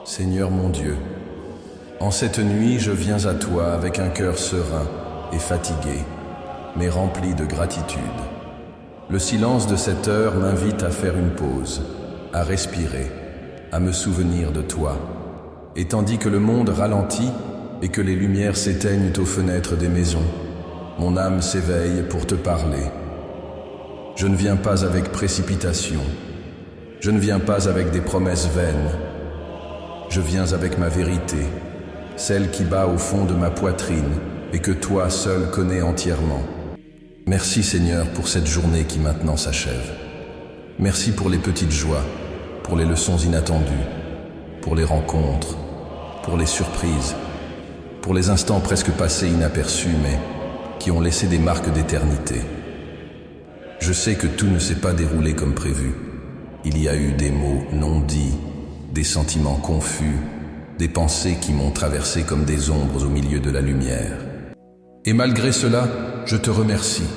Seigneur mon Dieu, en cette nuit, je viens à toi avec un cœur serein et fatigué, mais rempli de gratitude. Le silence de cette heure m'invite à faire une pause, à respirer, à me souvenir de toi. Et tandis que le monde ralentit et que les lumières s'éteignent aux fenêtres des maisons, mon âme s'éveille pour te parler. Je ne viens pas avec précipitation, je ne viens pas avec des promesses vaines. Je viens avec ma vérité, celle qui bat au fond de ma poitrine et que toi seul connais entièrement. Merci Seigneur pour cette journée qui maintenant s'achève. Merci pour les petites joies, pour les leçons inattendues, pour les rencontres, pour les surprises, pour les instants presque passés inaperçus mais qui ont laissé des marques d'éternité. Je sais que tout ne s'est pas déroulé comme prévu. Il y a eu des mots non dits, des sentiments confus, des pensées qui m'ont traversé comme des ombres au milieu de la lumière. Et malgré cela, je te remercie,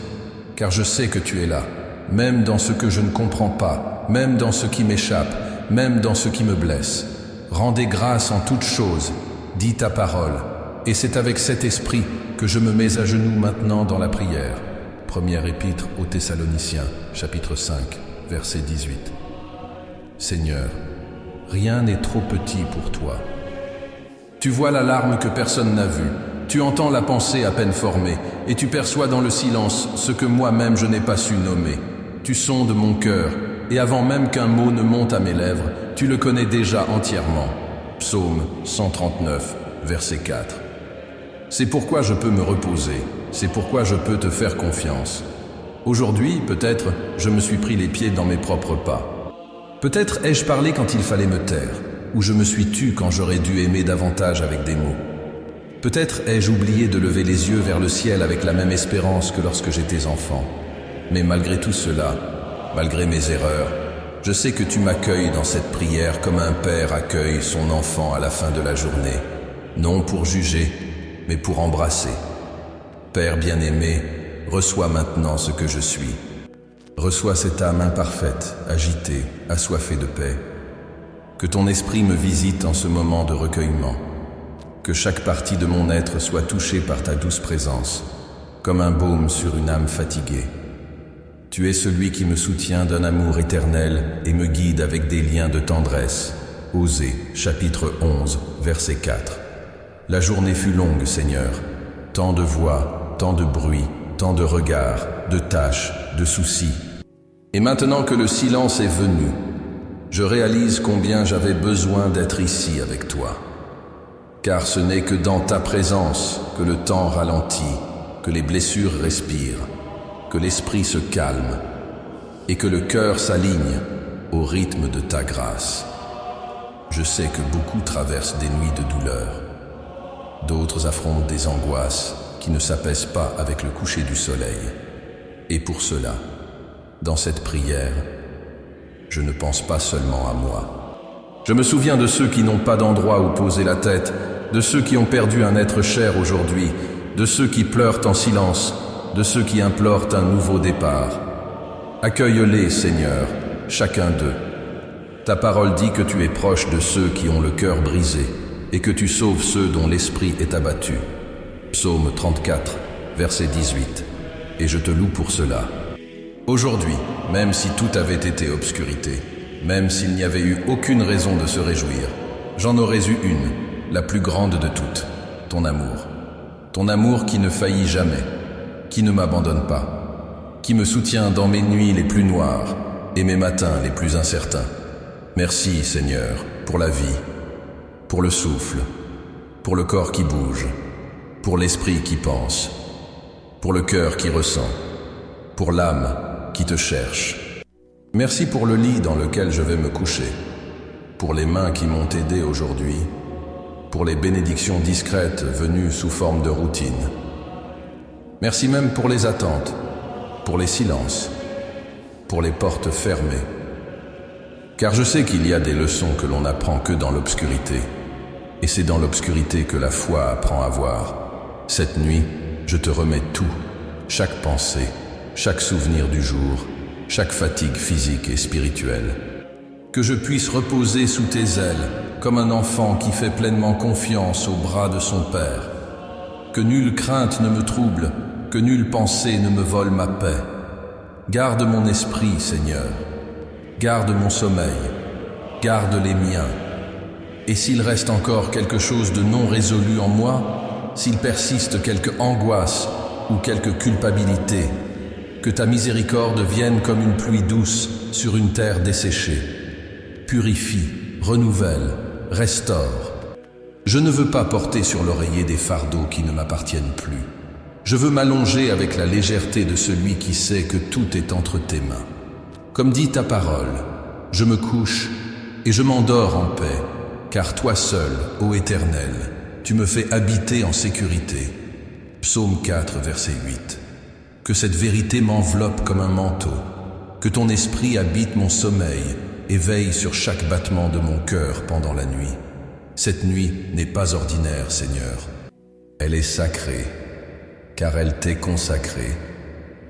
car je sais que tu es là, même dans ce que je ne comprends pas, même dans ce qui m'échappe, même dans ce qui me blesse. Rendez grâce en toutes choses, dis ta parole, et c'est avec cet esprit que je me mets à genoux maintenant dans la prière. Première épître aux Thessaloniciens, chapitre 5, verset 18. Seigneur, rien n'est trop petit pour toi. Tu vois la larme que personne n'a vue, tu entends la pensée à peine formée, et tu perçois dans le silence ce que moi-même je n'ai pas su nommer. Tu sondes mon cœur, et avant même qu'un mot ne monte à mes lèvres, tu le connais déjà entièrement. Psaume 139, verset 4. C'est pourquoi je peux me reposer, c'est pourquoi je peux te faire confiance. Aujourd'hui, peut-être, je me suis pris les pieds dans mes propres pas. Peut-être ai-je parlé quand il fallait me taire, ou je me suis tu quand j'aurais dû aimer davantage avec des mots. Peut-être ai-je oublié de lever les yeux vers le ciel avec la même espérance que lorsque j'étais enfant. Mais malgré tout cela, malgré mes erreurs, je sais que tu m'accueilles dans cette prière comme un père accueille son enfant à la fin de la journée, non pour juger, mais pour embrasser. Père bien-aimé, reçois maintenant ce que je suis. Reçois cette âme imparfaite, agitée, assoiffée de paix. Que ton esprit me visite en ce moment de recueillement. Que chaque partie de mon être soit touchée par ta douce présence, comme un baume sur une âme fatiguée. Tu es celui qui me soutient d'un amour éternel et me guide avec des liens de tendresse. Osée, chapitre 11, verset 4. La journée fut longue, Seigneur. Tant de voix, tant de bruit, tant de regards, de tâches, de soucis. Et maintenant que le silence est venu, je réalise combien j'avais besoin d'être ici avec toi. Car ce n'est que dans ta présence que le temps ralentit, que les blessures respirent, que l'esprit se calme et que le cœur s'aligne au rythme de ta grâce. Je sais que beaucoup traversent des nuits de douleur. D'autres affrontent des angoisses qui ne s'apaisent pas avec le coucher du soleil. Et pour cela, dans cette prière, je ne pense pas seulement à moi. Je me souviens de ceux qui n'ont pas d'endroit où poser la tête, de ceux qui ont perdu un être cher aujourd'hui, de ceux qui pleurent en silence, de ceux qui implorent un nouveau départ. Accueille-les, Seigneur, chacun d'eux. Ta parole dit que tu es proche de ceux qui ont le cœur brisé et que tu sauves ceux dont l'esprit est abattu. Psaume 34, verset 18. Et je te loue pour cela. Aujourd'hui, même si tout avait été obscurité, même s'il n'y avait eu aucune raison de se réjouir, j'en aurais eu une, la plus grande de toutes, ton amour. Ton amour qui ne faillit jamais, qui ne m'abandonne pas, qui me soutient dans mes nuits les plus noires et mes matins les plus incertains. Merci, Seigneur, pour la vie, pour le souffle, pour le corps qui bouge, pour l'esprit qui pense, pour le cœur qui ressent, pour l'âme qui te cherche. Merci pour le lit dans lequel je vais me coucher, pour les mains qui m'ont aidé aujourd'hui, pour les bénédictions discrètes venues sous forme de routine. Merci même pour les attentes, pour les silences, pour les portes fermées. Car je sais qu'il y a des leçons que l'on n'apprend que dans l'obscurité, et c'est dans l'obscurité que la foi apprend à voir. Cette nuit, je te remets tout, chaque pensée, chaque souvenir du jour, chaque fatigue physique et spirituelle. Que je puisse reposer sous tes ailes, comme un enfant qui fait pleinement confiance au bras de son Père. Que nulle crainte ne me trouble, que nulle pensée ne me vole ma paix. Garde mon esprit, Seigneur. Garde mon sommeil. Garde les miens. Et s'il reste encore quelque chose de non résolu en moi, s'il persiste quelque angoisse ou quelque culpabilité, que ta miséricorde vienne comme une pluie douce sur une terre desséchée. Purifie, renouvelle, restaure. Je ne veux pas porter sur l'oreiller des fardeaux qui ne m'appartiennent plus. Je veux m'allonger avec la légèreté de celui qui sait que tout est entre tes mains. Comme dit ta parole, je me couche et je m'endors en paix, car toi seul, ô Éternel, tu me fais habiter en sécurité. Psaume 4, verset 8. Que cette vérité m'enveloppe comme un manteau, que ton esprit habite mon sommeil et veille sur chaque battement de mon cœur pendant la nuit. Cette nuit n'est pas ordinaire, Seigneur. Elle est sacrée, car elle t'est consacrée.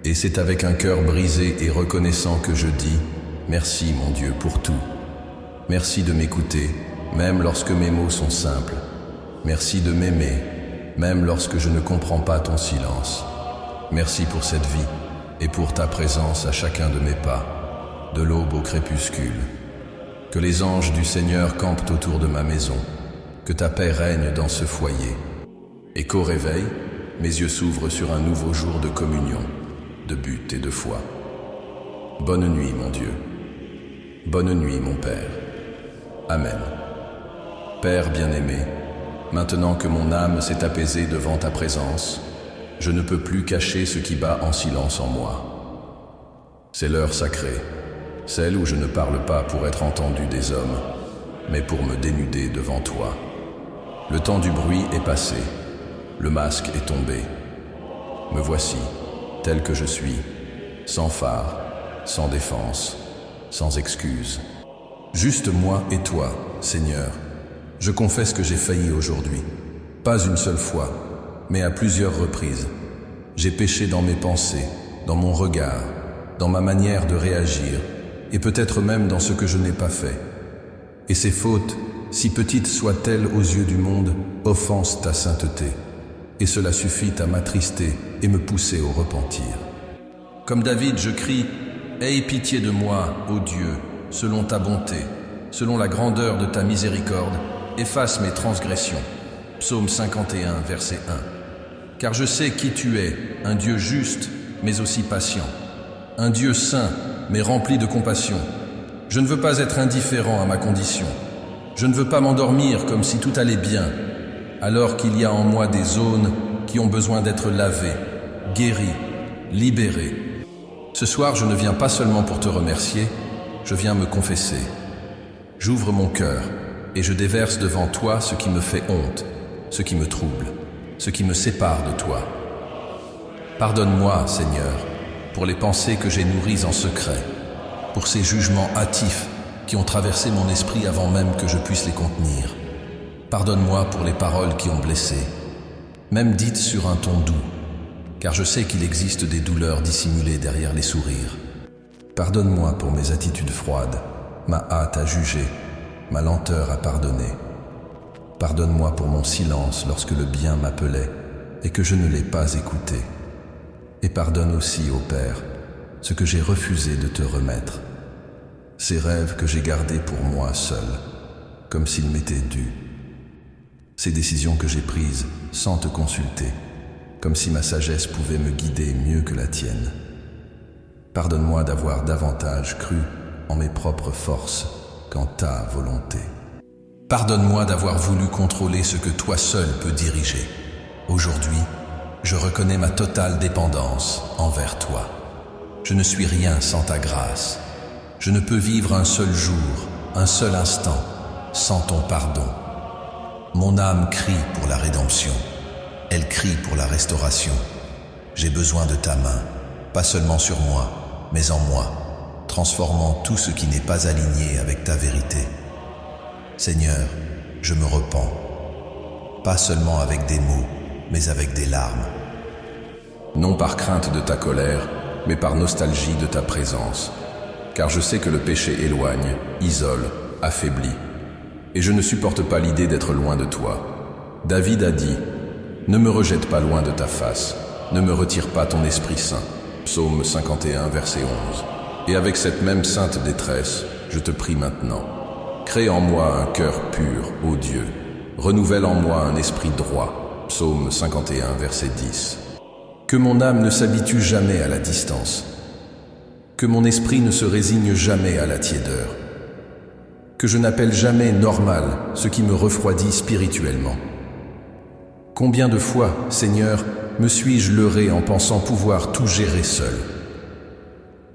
Et c'est avec un cœur brisé et reconnaissant que je dis « Merci, mon Dieu, pour tout. Merci de m'écouter, même lorsque mes mots sont simples. Merci de m'aimer, même lorsque je ne comprends pas ton silence. Merci pour cette vie et pour ta présence à chacun de mes pas, de l'aube au crépuscule. Que les anges du Seigneur campent autour de ma maison, que ta paix règne dans ce foyer. Et qu'au réveil, mes yeux s'ouvrent sur un nouveau jour de communion, de but et de foi. Bonne nuit, mon Dieu. Bonne nuit, mon Père. Amen. Père bien-aimé, maintenant que mon âme s'est apaisée devant ta présence, je ne peux plus cacher ce qui bat en silence en moi. C'est l'heure sacrée, celle où je ne parle pas pour être entendu des hommes, mais pour me dénuder devant toi. Le temps du bruit est passé, le masque est tombé. Me voici, tel que je suis, sans phare, sans défense, sans excuse. Juste moi et toi, Seigneur. Je confesse que j'ai failli aujourd'hui, pas une seule fois, mais à plusieurs reprises. J'ai péché dans mes pensées, dans mon regard, dans ma manière de réagir, et peut-être même dans ce que je n'ai pas fait. Et ces fautes, si petites soient-elles aux yeux du monde, offensent ta sainteté. Et cela suffit à m'attrister et me pousser au repentir. Comme David, je crie « Aie pitié de moi, ô Dieu, selon ta bonté, selon la grandeur de ta miséricorde, efface mes transgressions. » Psaume 51, verset 1. Car je sais qui tu es, un Dieu juste, mais aussi patient. Un Dieu saint, mais rempli de compassion. Je ne veux pas être indifférent à ma condition. Je ne veux pas m'endormir comme si tout allait bien, alors qu'il y a en moi des zones qui ont besoin d'être lavées, guéries, libérées. Ce soir, je ne viens pas seulement pour te remercier, je viens me confesser. J'ouvre mon cœur et je déverse devant toi ce qui me fait honte, ce qui me trouble, ce qui me sépare de toi. Pardonne-moi, Seigneur, pour les pensées que j'ai nourries en secret, pour ces jugements hâtifs qui ont traversé mon esprit avant même que je puisse les contenir. Pardonne-moi pour les paroles qui ont blessé, même dites sur un ton doux, car je sais qu'il existe des douleurs dissimulées derrière les sourires. Pardonne-moi pour mes attitudes froides, ma hâte à juger, ma lenteur à pardonner. Pardonne-moi pour mon silence lorsque le bien m'appelait et que je ne l'ai pas écouté. Et pardonne aussi, ô Père, ce que j'ai refusé de te remettre, ces rêves que j'ai gardés pour moi seul, comme s'ils m'étaient dus, ces décisions que j'ai prises sans te consulter, comme si ma sagesse pouvait me guider mieux que la tienne. Pardonne-moi d'avoir davantage cru en mes propres forces qu'en ta volonté. Pardonne-moi d'avoir voulu contrôler ce que toi seul peux diriger. Aujourd'hui, je reconnais ma totale dépendance envers toi. Je ne suis rien sans ta grâce. Je ne peux vivre un seul jour, un seul instant, sans ton pardon. Mon âme crie pour la rédemption. Elle crie pour la restauration. J'ai besoin de ta main, pas seulement sur moi, mais en moi, transformant tout ce qui n'est pas aligné avec ta vérité. Seigneur, je me repens, pas seulement avec des mots, mais avec des larmes. Non par crainte de ta colère, mais par nostalgie de ta présence, car je sais que le péché éloigne, isole, affaiblit. et je ne supporte pas l'idée d'être loin de toi. David a dit, « Ne me rejette pas loin de ta face, ne me retire pas ton Esprit Saint. » Psaume 51, verset 11. Et avec cette même sainte détresse, je te prie maintenant. Crée en moi un cœur pur, ô Dieu. Renouvelle en moi un esprit droit. Psaume 51, verset 10. Que mon âme ne s'habitue jamais à la distance. Que mon esprit ne se résigne jamais à la tiédeur. Que je n'appelle jamais normal ce qui me refroidit spirituellement. Combien de fois, Seigneur, me suis-je leurré en pensant pouvoir tout gérer seul?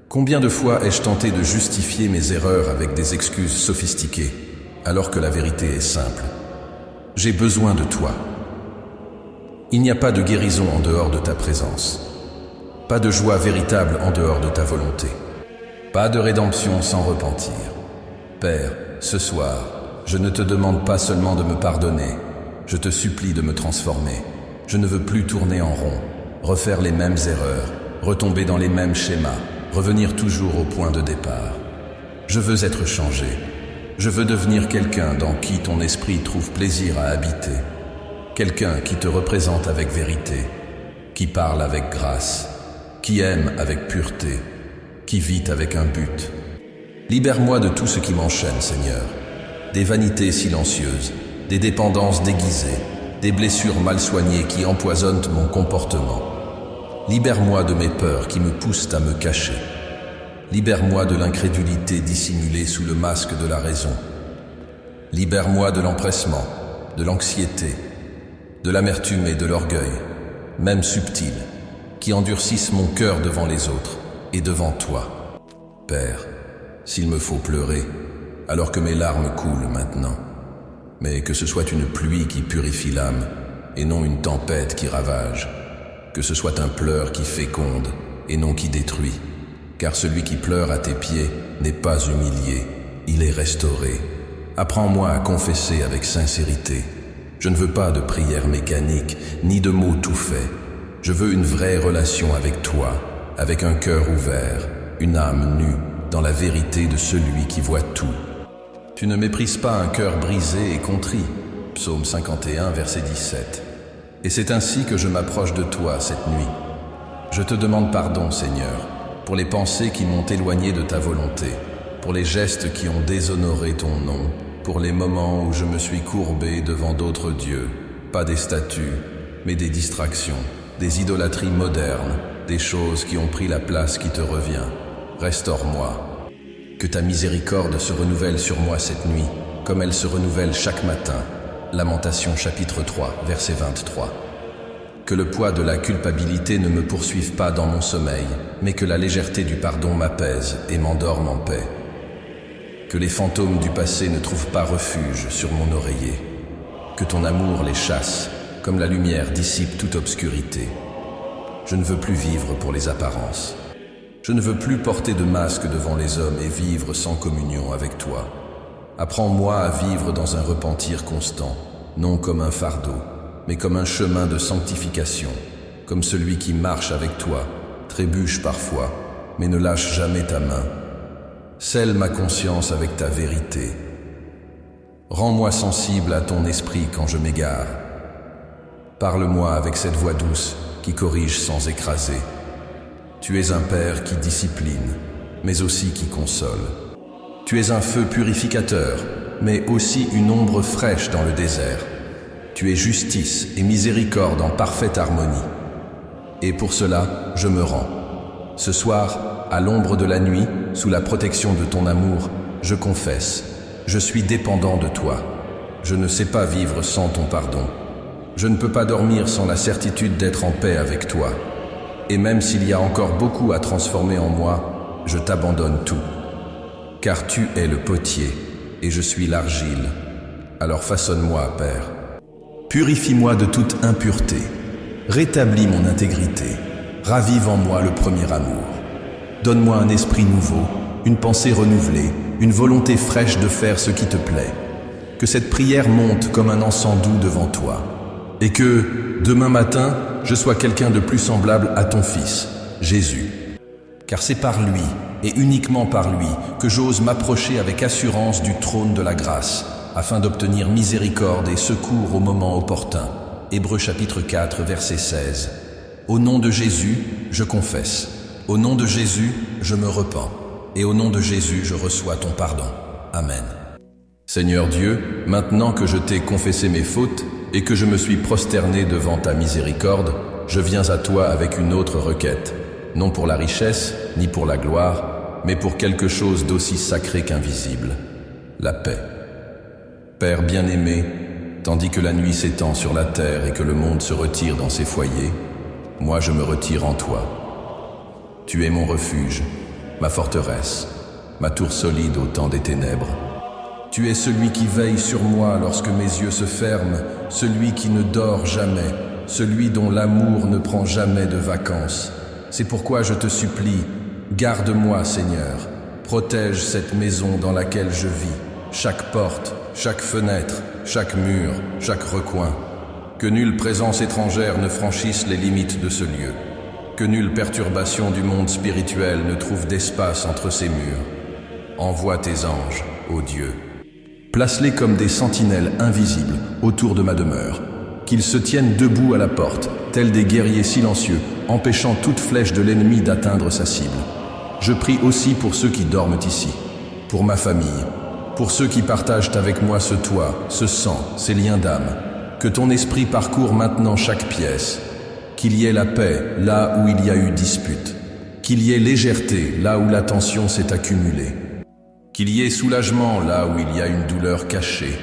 Combien de fois ai-je tenté de justifier mes erreurs avec des excuses sophistiquées, alors que la vérité est simple? J'ai besoin de toi. Il n'y a pas de guérison en dehors de ta présence. Pas de joie véritable en dehors de ta volonté. Pas de rédemption sans repentir. Père, ce soir, je ne te demande pas seulement de me pardonner, je te supplie de me transformer. Je ne veux plus tourner en rond, refaire les mêmes erreurs, retomber dans les mêmes schémas, revenir toujours au point de départ. Je veux être changé. Je veux devenir quelqu'un dans qui ton esprit trouve plaisir à habiter. Quelqu'un qui te représente avec vérité, qui parle avec grâce, qui aime avec pureté, qui vit avec un but. Libère-moi de tout ce qui m'enchaîne, Seigneur. Des vanités silencieuses, des dépendances déguisées, des blessures mal soignées qui empoisonnent mon comportement. Libère-moi de mes peurs qui me poussent à me cacher. Libère-moi de l'incrédulité dissimulée sous le masque de la raison. Libère-moi de l'empressement, de l'anxiété, de l'amertume et de l'orgueil, même subtils, qui endurcissent mon cœur devant les autres et devant toi. Père, s'il me faut pleurer, alors que mes larmes coulent maintenant, mais que ce soit une pluie qui purifie l'âme et non une tempête qui ravage, que ce soit un pleur qui féconde et non qui détruit, car celui qui pleure à tes pieds n'est pas humilié, il est restauré. Apprends-moi à confesser avec sincérité. Je ne veux pas de prières mécaniques, ni de mots tout faits. Je veux une vraie relation avec toi, avec un cœur ouvert, une âme nue, dans la vérité de celui qui voit tout. Tu ne méprises pas un cœur brisé et contrit. Psaume 51, verset 17. Et c'est ainsi que je m'approche de toi cette nuit. Je te demande pardon, Seigneur, pour les pensées qui m'ont éloigné de ta volonté, pour les gestes qui ont déshonoré ton nom, pour les moments où je me suis courbé devant d'autres dieux, pas des statues, mais des distractions, des idolâtries modernes, des choses qui ont pris la place qui te revient. Restaure-moi. Que ta miséricorde se renouvelle sur moi cette nuit, comme elle se renouvelle chaque matin. Lamentation chapitre 3, verset 23. Que le poids de la culpabilité ne me poursuive pas dans mon sommeil, mais que la légèreté du pardon m'apaise et m'endorme en paix. Que les fantômes du passé ne trouvent pas refuge sur mon oreiller. Que ton amour les chasse, comme la lumière dissipe toute obscurité. Je ne veux plus vivre pour les apparences. Je ne veux plus porter de masque devant les hommes et vivre sans communion avec toi. Apprends-moi à vivre dans un repentir constant, non comme un fardeau, mais comme un chemin de sanctification, comme celui qui marche avec toi, trébuche parfois, mais ne lâche jamais ta main. Scelle ma conscience avec ta vérité. Rends-moi sensible à ton esprit quand je m'égare. Parle-moi avec cette voix douce qui corrige sans écraser. Tu es un Père qui discipline, mais aussi qui console. Tu es un feu purificateur, mais aussi une ombre fraîche dans le désert. Tu es justice et miséricorde en parfaite harmonie. Et pour cela, je me rends. Ce soir, à l'ombre de la nuit, sous la protection de ton amour, je confesse, je suis dépendant de toi. Je ne sais pas vivre sans ton pardon. Je ne peux pas dormir sans la certitude d'être en paix avec toi. Et même s'il y a encore beaucoup à transformer en moi, je t'abandonne tout. Car tu es le potier, et je suis l'argile. Alors façonne-moi, Père. Purifie-moi de toute impureté. Rétablis mon intégrité. Ravive en moi le premier amour. Donne-moi un esprit nouveau, une pensée renouvelée, une volonté fraîche de faire ce qui te plaît. Que cette prière monte comme un encens doux devant toi. Et que, demain matin, je sois quelqu'un de plus semblable à ton Fils, Jésus. Car c'est par lui, et uniquement par lui, que j'ose m'approcher avec assurance du trône de la grâce, afin d'obtenir miséricorde et secours au moment opportun. Hébreux chapitre 4, verset 16. Au nom de Jésus, je confesse. Au nom de Jésus, je me repens. Et au nom de Jésus, je reçois ton pardon. Amen. Seigneur Dieu, maintenant que je t'ai confessé mes fautes et que je me suis prosterné devant ta miséricorde, je viens à toi avec une autre requête, non pour la richesse, ni pour la gloire, mais pour quelque chose d'aussi sacré qu'invisible, la paix. Père bien-aimé, tandis que la nuit s'étend sur la terre et que le monde se retire dans ses foyers, moi je me retire en toi. Tu es mon refuge, ma forteresse, ma tour solide au temps des ténèbres. Tu es celui qui veille sur moi lorsque mes yeux se ferment, celui qui ne dort jamais, celui dont l'amour ne prend jamais de vacances. C'est pourquoi je te supplie, garde-moi, Seigneur, protège cette maison dans laquelle je vis, chaque porte, chaque fenêtre, chaque mur, chaque recoin. Que nulle présence étrangère ne franchisse les limites de ce lieu, que nulle perturbation du monde spirituel ne trouve d'espace entre ces murs. Envoie tes anges, ô Dieu. Place-les comme des sentinelles invisibles autour de ma demeure, qu'ils se tiennent debout à la porte, tels des guerriers silencieux, empêchant toute flèche de l'ennemi d'atteindre sa cible. Je prie aussi pour ceux qui dorment ici, pour ma famille, pour ceux qui partagent avec moi ce toit, ce sang, ces liens d'âme. Que ton esprit parcourt maintenant chaque pièce, qu'il y ait la paix là où il y a eu dispute, qu'il y ait légèreté là où la tension s'est accumulée, qu'il y ait soulagement là où il y a une douleur cachée.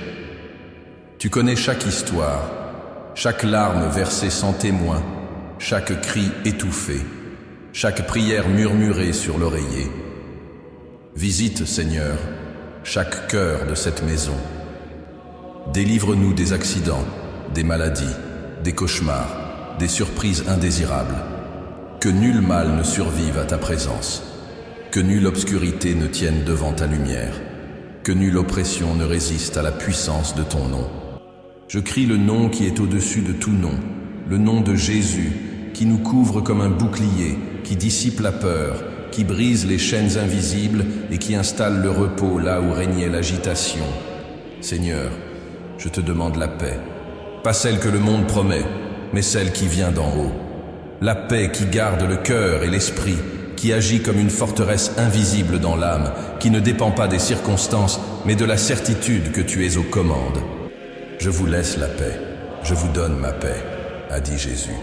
Tu connais chaque histoire, chaque larme versée sans témoin, chaque cri étouffé, chaque prière murmurée sur l'oreiller. Visite, Seigneur, chaque cœur de cette maison. Délivre-nous des accidents, des maladies, des cauchemars, des surprises indésirables. Que nul mal ne survive à ta présence. Que nulle obscurité ne tienne devant ta lumière. Que nulle oppression ne résiste à la puissance de ton nom. Je crie le nom qui est au-dessus de tout nom, le nom de Jésus, qui nous couvre comme un bouclier, qui dissipe la peur, qui brise les chaînes invisibles et qui installe le repos là où régnait l'agitation. Seigneur, je te demande la paix, pas celle que le monde promet, mais celle qui vient d'en haut. La paix qui garde le cœur et l'esprit, qui agit comme une forteresse invisible dans l'âme, qui ne dépend pas des circonstances, mais de la certitude que tu es aux commandes. Je vous laisse la paix, je vous donne ma paix, a dit Jésus.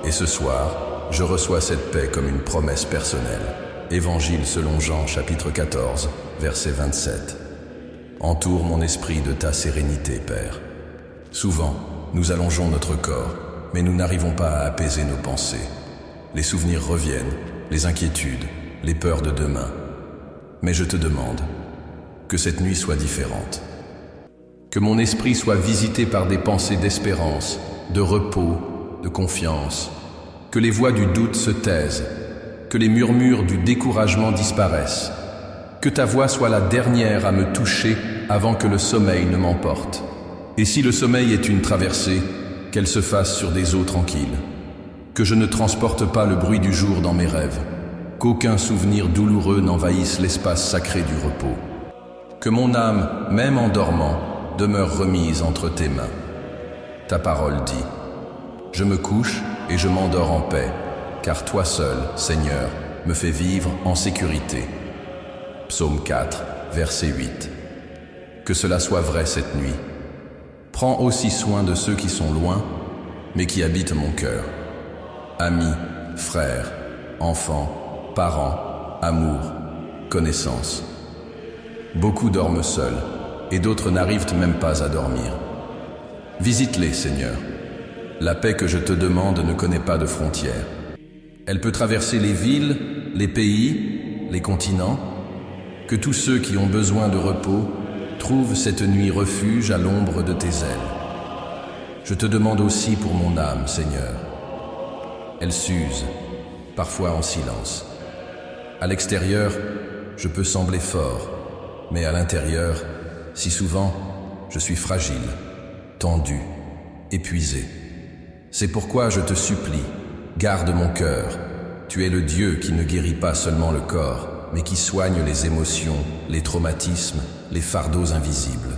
Et ce soir, je reçois cette paix comme une promesse personnelle. Évangile selon Jean, chapitre 14, verset 27. Entoure mon esprit de ta sérénité, Père. Souvent, nous allongeons notre corps, mais nous n'arrivons pas à apaiser nos pensées. Les souvenirs reviennent, les inquiétudes, les peurs de demain. Mais je te demande que cette nuit soit différente. Que mon esprit soit visité par des pensées d'espérance, de repos, de confiance. Que les voix du doute se taisent, que les murmures du découragement disparaissent. Que ta voix soit la dernière à me toucher avant que le sommeil ne m'emporte. Et si le sommeil est une traversée, qu'elle se fasse sur des eaux tranquilles. Que je ne transporte pas le bruit du jour dans mes rêves. Qu'aucun souvenir douloureux n'envahisse l'espace sacré du repos. Que mon âme, même en dormant, demeure remise entre tes mains. Ta parole dit: je me couche et je m'endors en paix, car toi seul, Seigneur, me fais vivre en sécurité. Psaume 4, verset 8. Que cela soit vrai cette nuit. Prends aussi soin de ceux qui sont loin, mais qui habitent mon cœur. Amis, frères, enfants, parents, amour, connaissances. Beaucoup dorment seuls, et d'autres n'arrivent même pas à dormir. Visite-les, Seigneur. La paix que je te demande ne connaît pas de frontières. Elle peut traverser les villes, les pays, les continents. Que tous ceux qui ont besoin de repos trouvent cette nuit refuge à l'ombre de tes ailes. Je te demande aussi pour mon âme, Seigneur. Elle s'use, parfois en silence. À l'extérieur, je peux sembler fort, mais à l'intérieur, si souvent, je suis fragile, tendu, épuisé. C'est pourquoi je te supplie, garde mon cœur. Tu es le Dieu qui ne guérit pas seulement le corps, mais qui soigne les émotions, les traumatismes, les fardeaux invisibles.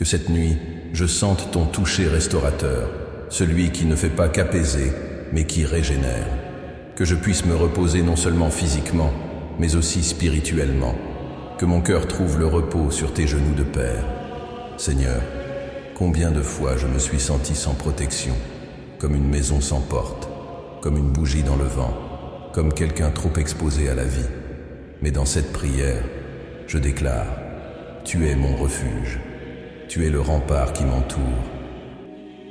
Que cette nuit, je sente ton toucher restaurateur, celui qui ne fait pas qu'apaiser, mais qui régénère. Que je puisse me reposer non seulement physiquement, mais aussi spirituellement. Que mon cœur trouve le repos sur tes genoux de Père. Seigneur, combien de fois je me suis senti sans protection, comme une maison sans porte, comme une bougie dans le vent, comme quelqu'un trop exposé à la vie. Mais dans cette prière, je déclare, tu es mon refuge, tu es le rempart qui m'entoure.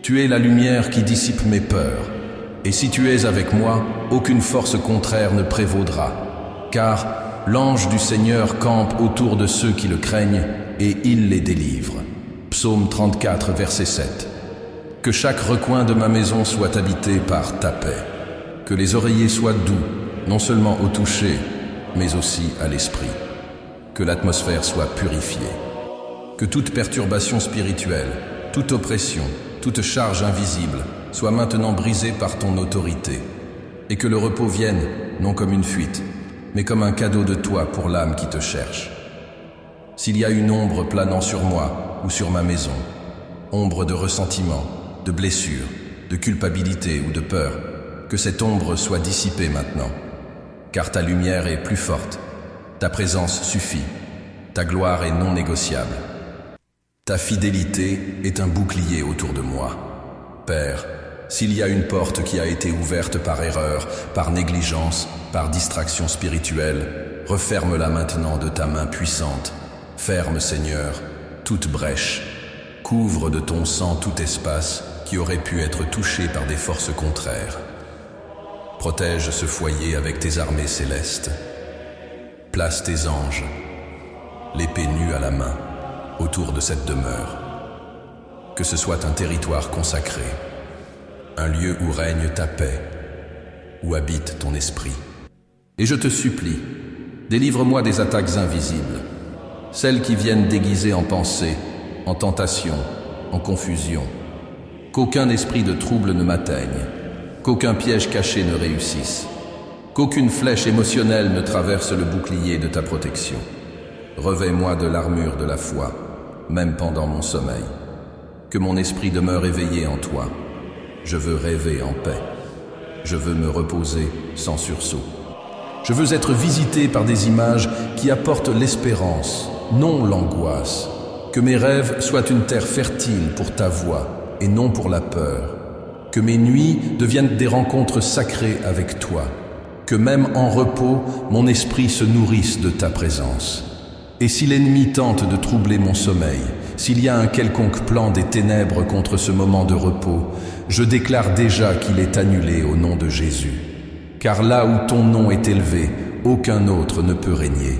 Tu es la lumière qui dissipe mes peurs, et si tu es avec moi, aucune force contraire ne prévaudra, car l'ange du Seigneur campe autour de ceux qui le craignent, et il les délivre. Psaume 34, verset 7. Que chaque recoin de ma maison soit habité par ta paix. Que les oreillers soient doux, non seulement au toucher, mais aussi à l'esprit. Que l'atmosphère soit purifiée. Que toute perturbation spirituelle, toute oppression, toute charge invisible soit maintenant brisée par ton autorité. Et que le repos vienne, non comme une fuite, mais comme un cadeau de toi pour l'âme qui te cherche. S'il y a une ombre planant sur moi ou sur ma maison, ombre de ressentiment, de blessure, de culpabilité ou de peur, que cette ombre soit dissipée maintenant, car ta lumière est plus forte, ta présence suffit, ta gloire est non négociable. Ta fidélité est un bouclier autour de moi. Père, s'il y a une porte qui a été ouverte par erreur, par négligence, par distraction spirituelle, referme-la maintenant de ta main puissante. Ferme, Seigneur, toute brèche. Couvre de ton sang tout espace qui aurait pu être touché par des forces contraires. Protège ce foyer avec tes armées célestes. Place tes anges, l'épée nue à la main, autour de cette demeure. Que ce soit un territoire consacré, un lieu où règne ta paix, où habite ton esprit. Et je te supplie, délivre-moi des attaques invisibles, celles qui viennent déguisées en pensée, en tentation, en confusion. Qu'aucun esprit de trouble ne m'atteigne, qu'aucun piège caché ne réussisse, qu'aucune flèche émotionnelle ne traverse le bouclier de ta protection. Revêt-moi de l'armure de la foi, même pendant mon sommeil. Que mon esprit demeure éveillé en toi. Je veux rêver en paix. Je veux me reposer sans sursaut. Je veux être visité par des images qui apportent l'espérance, non l'angoisse. Que mes rêves soient une terre fertile pour ta voix et non pour la peur. Que mes nuits deviennent des rencontres sacrées avec toi. Que même en repos, mon esprit se nourrisse de ta présence. Et si l'ennemi tente de troubler mon sommeil, s'il y a un quelconque plan des ténèbres contre ce moment de repos, je déclare déjà qu'il est annulé au nom de Jésus. Car là où ton nom est élevé, aucun autre ne peut régner.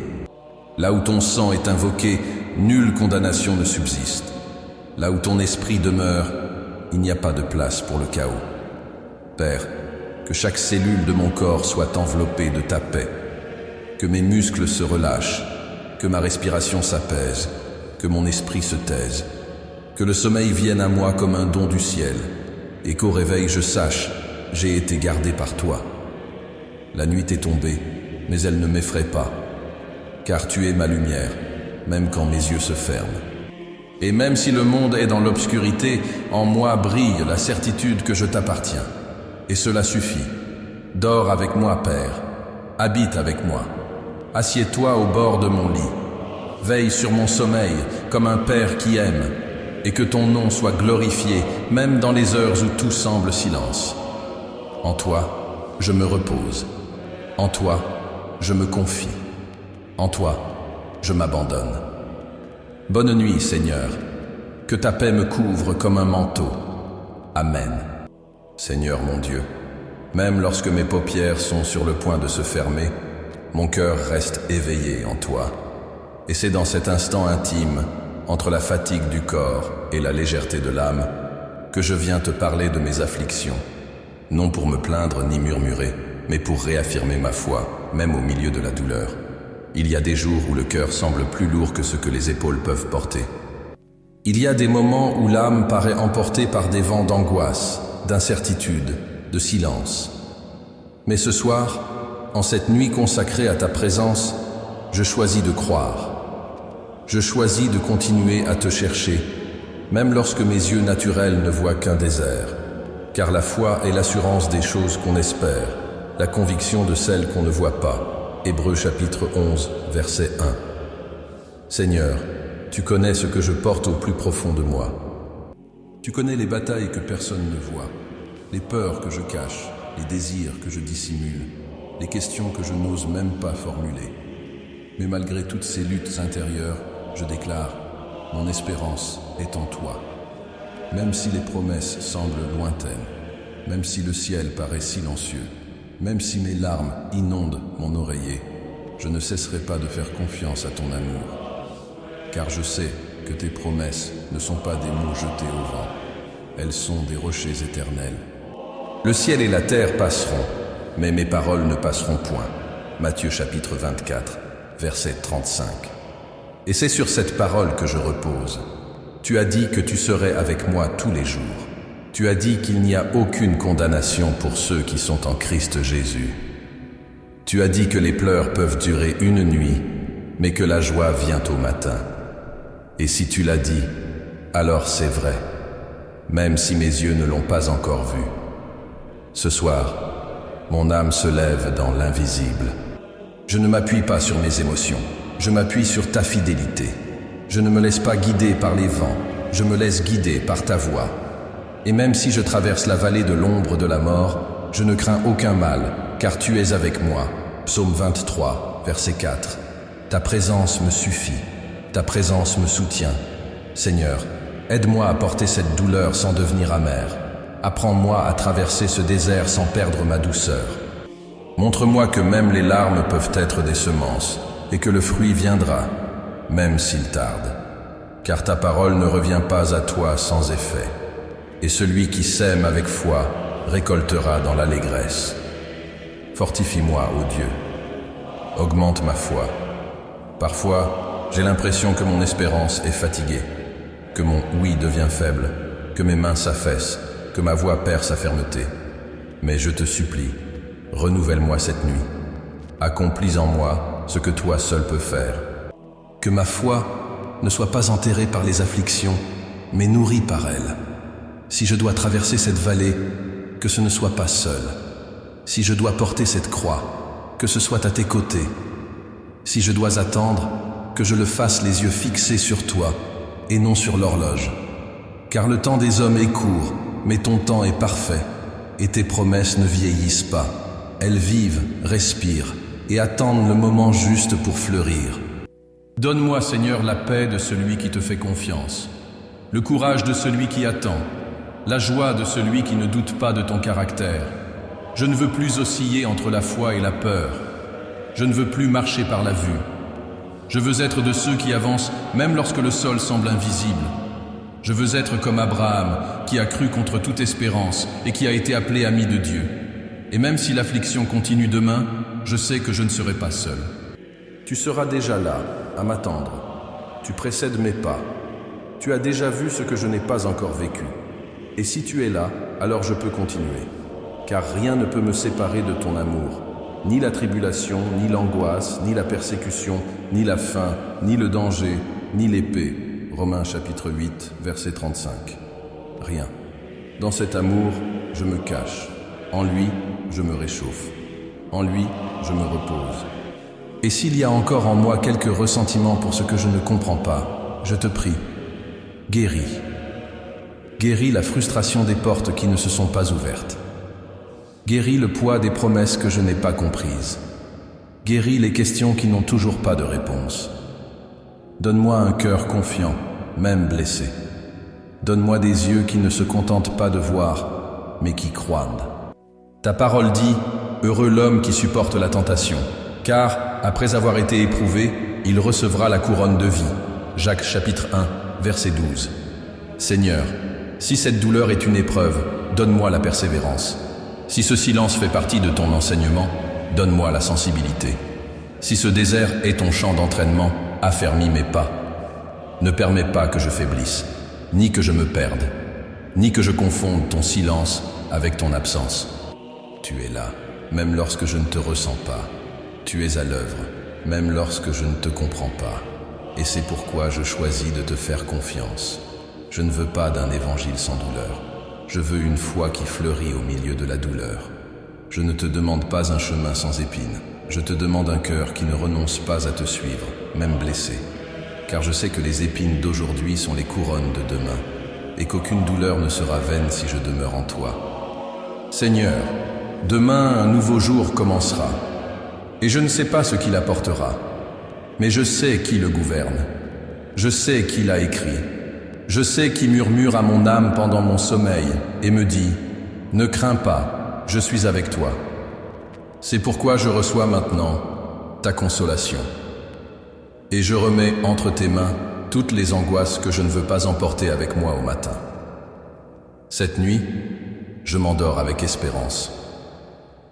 Là où ton sang est invoqué, nulle condamnation ne subsiste. Là où ton esprit demeure, il n'y a pas de place pour le chaos. Père, que chaque cellule de mon corps soit enveloppée de ta paix, que mes muscles se relâchent, que ma respiration s'apaise, que mon esprit se taise, que le sommeil vienne à moi comme un don du ciel, et qu'au réveil je sache, j'ai été gardé par toi. La nuit est tombée, mais elle ne m'effraie pas, car tu es ma lumière, même quand mes yeux se ferment. Et même si le monde est dans l'obscurité, en moi brille la certitude que je t'appartiens. Et cela suffit. Dors avec moi, Père. Habite avec moi. Assieds-toi au bord de mon lit. Veille sur mon sommeil comme un Père qui aime, et que ton nom soit glorifié, même dans les heures où tout semble silence. En toi, je me repose. En toi, je me confie. En toi, je m'abandonne. Bonne nuit, Seigneur. Que ta paix me couvre comme un manteau. Amen. Seigneur mon Dieu, même lorsque mes paupières sont sur le point de se fermer, mon cœur reste éveillé en toi. Et c'est dans cet instant intime, entre la fatigue du corps et la légèreté de l'âme, que je viens te parler de mes afflictions, non pour me plaindre ni murmurer, mais pour réaffirmer ma foi, même au milieu de la douleur. Il y a des jours où le cœur semble plus lourd que ce que les épaules peuvent porter. Il y a des moments où l'âme paraît emportée par des vents d'angoisse, d'incertitude, de silence. Mais ce soir, en cette nuit consacrée à ta présence, je choisis de croire. Je choisis de continuer à te chercher, même lorsque mes yeux naturels ne voient qu'un désert. Car la foi est l'assurance des choses qu'on espère, la conviction de celles qu'on ne voit pas. Hébreux chapitre 11, verset 1. Seigneur, tu connais ce que je porte au plus profond de moi. Tu connais les batailles que personne ne voit, les peurs que je cache, les désirs que je dissimule, les questions que je n'ose même pas formuler. Mais malgré toutes ces luttes intérieures, je déclare, mon espérance est en toi. Même si les promesses semblent lointaines, même si le ciel paraît silencieux, même si mes larmes inondent mon oreiller, je ne cesserai pas de faire confiance à ton amour. Car je sais que tes promesses ne sont pas des mots jetés au vent, elles sont des rochers éternels. Le ciel et la terre passeront, mais mes paroles ne passeront point. Matthieu chapitre 24, verset 35. Et c'est sur cette parole que je repose. Tu as dit que tu serais avec moi tous les jours. Tu as dit qu'il n'y a aucune condamnation pour ceux qui sont en Christ Jésus. Tu as dit que les pleurs peuvent durer une nuit, mais que la joie vient au matin. Et si tu l'as dit, alors c'est vrai, même si mes yeux ne l'ont pas encore vu. Ce soir, mon âme se lève dans l'invisible. Je ne m'appuie pas sur mes émotions, je m'appuie sur ta fidélité. Je ne me laisse pas guider par les vents, je me laisse guider par ta voix. Et même si je traverse la vallée de l'ombre de la mort, je ne crains aucun mal, car tu es avec moi. Psaume 23, verset 4. Ta présence me suffit, ta présence me soutient. Seigneur, aide-moi à porter cette douleur sans devenir amère. Apprends-moi à traverser ce désert sans perdre ma douceur. Montre-moi que même les larmes peuvent être des semences, et que le fruit viendra, même s'il tarde. Car ta parole ne revient pas à toi sans effet. Et celui qui sème avec foi récoltera dans l'allégresse. Fortifie-moi, ô Dieu. Augmente ma foi. Parfois, j'ai l'impression que mon espérance est fatiguée, que mon oui devient faible, que mes mains s'affaissent, que ma voix perd sa fermeté. Mais je te supplie, renouvelle-moi cette nuit. Accomplis en moi ce que toi seul peux faire. Que ma foi ne soit pas enterrée par les afflictions, mais nourrie par elles. Si je dois traverser cette vallée, que ce ne soit pas seul. Si je dois porter cette croix, que ce soit à tes côtés. Si je dois attendre, que je le fasse les yeux fixés sur toi et non sur l'horloge. Car le temps des hommes est court, mais ton temps est parfait, et tes promesses ne vieillissent pas. Elles vivent, respirent, et attendent le moment juste pour fleurir. Donne-moi, Seigneur, la paix de celui qui te fait confiance, le courage de celui qui attend, la joie de celui qui ne doute pas de ton caractère. Je ne veux plus osciller entre la foi et la peur. Je ne veux plus marcher par la vue. Je veux être de ceux qui avancent même lorsque le sol semble invisible. Je veux être comme Abraham, qui a cru contre toute espérance et qui a été appelé ami de Dieu. Et même si l'affliction continue demain, je sais que je ne serai pas seul. Tu seras déjà là, à m'attendre. Tu précèdes mes pas. Tu as déjà vu ce que je n'ai pas encore vécu. Et si tu es là, alors je peux continuer. Car rien ne peut me séparer de ton amour. Ni la tribulation, ni l'angoisse, ni la persécution, ni la faim, ni le danger, ni l'épée. Romains chapitre 8, verset 35. Rien. Dans cet amour, je me cache. En lui, je me réchauffe. En lui, je me repose. Et s'il y a encore en moi quelques ressentiments pour ce que je ne comprends pas, je te prie, guéris. Guéris la frustration des portes qui ne se sont pas ouvertes. Guéris le poids des promesses que je n'ai pas comprises. Guéris les questions qui n'ont toujours pas de réponse. Donne-moi un cœur confiant, même blessé. Donne-moi des yeux qui ne se contentent pas de voir, mais qui croient. Ta parole dit, heureux l'homme qui supporte la tentation, car, après avoir été éprouvé, il recevra la couronne de vie. Jacques chapitre 1, verset 12. Seigneur, si cette douleur est une épreuve, donne-moi la persévérance. Si ce silence fait partie de ton enseignement, donne-moi la sensibilité. Si ce désert est ton champ d'entraînement, affermis mes pas. Ne permets pas que je faiblisse, ni que je me perde, ni que je confonde ton silence avec ton absence. Tu es là, même lorsque je ne te ressens pas. Tu es à l'œuvre, même lorsque je ne te comprends pas. Et c'est pourquoi je choisis de te faire confiance. Je ne veux pas d'un évangile sans douleur. Je veux une foi qui fleurit au milieu de la douleur. Je ne te demande pas un chemin sans épines. Je te demande un cœur qui ne renonce pas à te suivre, même blessé. Car je sais que les épines d'aujourd'hui sont les couronnes de demain, et qu'aucune douleur ne sera vaine si je demeure en toi. Seigneur, demain un nouveau jour commencera, et je ne sais pas ce qu'il apportera, mais je sais qui le gouverne. Je sais qui l'a écrit. Je sais qui murmure à mon âme pendant mon sommeil et me dit « Ne crains pas, je suis avec toi ». C'est pourquoi je reçois maintenant ta consolation. Et je remets entre tes mains toutes les angoisses que je ne veux pas emporter avec moi au matin. Cette nuit, je m'endors avec espérance.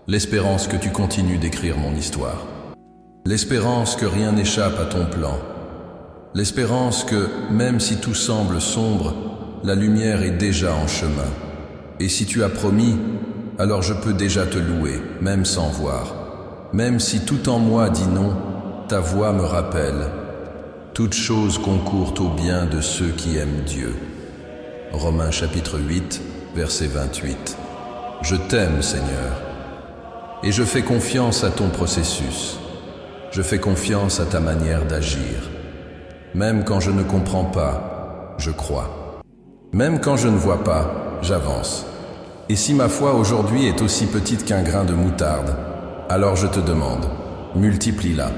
L'espérance que tu continues d'écrire mon histoire. L'espérance que rien n'échappe à ton plan. L'espérance que, même si tout semble sombre, la lumière est déjà en chemin. Et si tu as promis, alors je peux déjà te louer, même sans voir. Même si tout en moi dit non, ta voix me rappelle. Toutes choses concourent au bien de ceux qui aiment Dieu. Romains chapitre 8, verset 28. Je t'aime, Seigneur, et je fais confiance à ton processus. Je fais confiance à ta manière d'agir. Même quand je ne comprends pas, je crois. Même quand je ne vois pas, j'avance. Et si ma foi aujourd'hui est aussi petite qu'un grain de moutarde, alors je te demande, multiplie-la.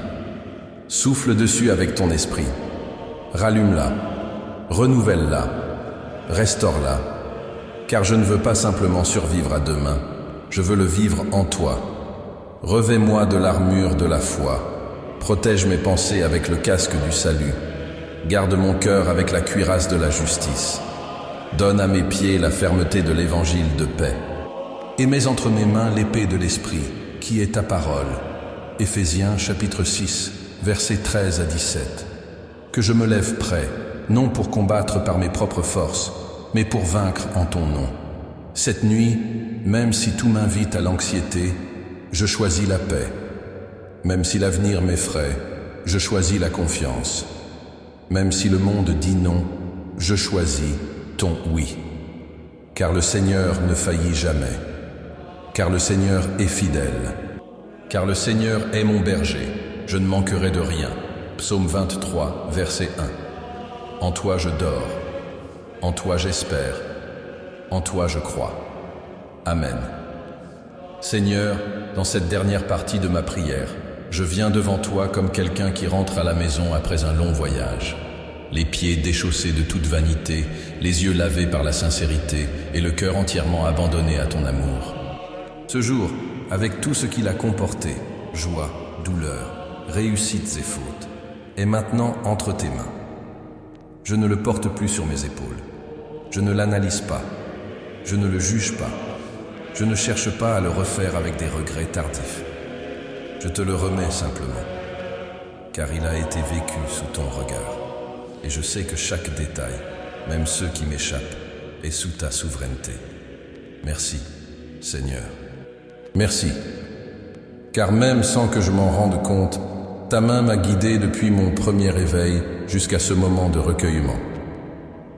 Souffle dessus avec ton esprit. Rallume-la. Renouvelle-la. Restaure-la. Car je ne veux pas simplement survivre à demain, je veux le vivre en toi. Revêt-moi de l'armure de la foi. Protège mes pensées avec le casque du salut. Garde mon cœur avec la cuirasse de la justice. Donne à mes pieds la fermeté de l'évangile de paix. Et mets entre mes mains l'épée de l'esprit, qui est ta parole. Éphésiens chapitre 6, versets 13 à 17. Que je me lève prêt, non pour combattre par mes propres forces, mais pour vaincre en ton nom. Cette nuit, même si tout m'invite à l'anxiété, je choisis la paix. Même si l'avenir m'effraie, je choisis la confiance. Même si le monde dit non, je choisis ton oui. Car le Seigneur ne faillit jamais. Car le Seigneur est fidèle. Car le Seigneur est mon berger, je ne manquerai de rien. Psaume 23, verset 1. En toi je dors. En toi j'espère. En toi je crois. Amen. Seigneur, dans cette dernière partie de ma prière, je viens devant toi comme quelqu'un qui rentre à la maison après un long voyage. Les pieds déchaussés de toute vanité, les yeux lavés par la sincérité et le cœur entièrement abandonné à ton amour. Ce jour, avec tout ce qu'il a comporté, joie, douleur, réussites et fautes, est maintenant entre tes mains. Je ne le porte plus sur mes épaules. Je ne l'analyse pas. Je ne le juge pas. Je ne cherche pas à le refaire avec des regrets tardifs. Je te le remets simplement, car il a été vécu sous ton regard. Et je sais que chaque détail, même ceux qui m'échappent, est sous ta souveraineté. Merci, Seigneur. Merci, car même sans que je m'en rende compte, ta main m'a guidé depuis mon premier éveil jusqu'à ce moment de recueillement.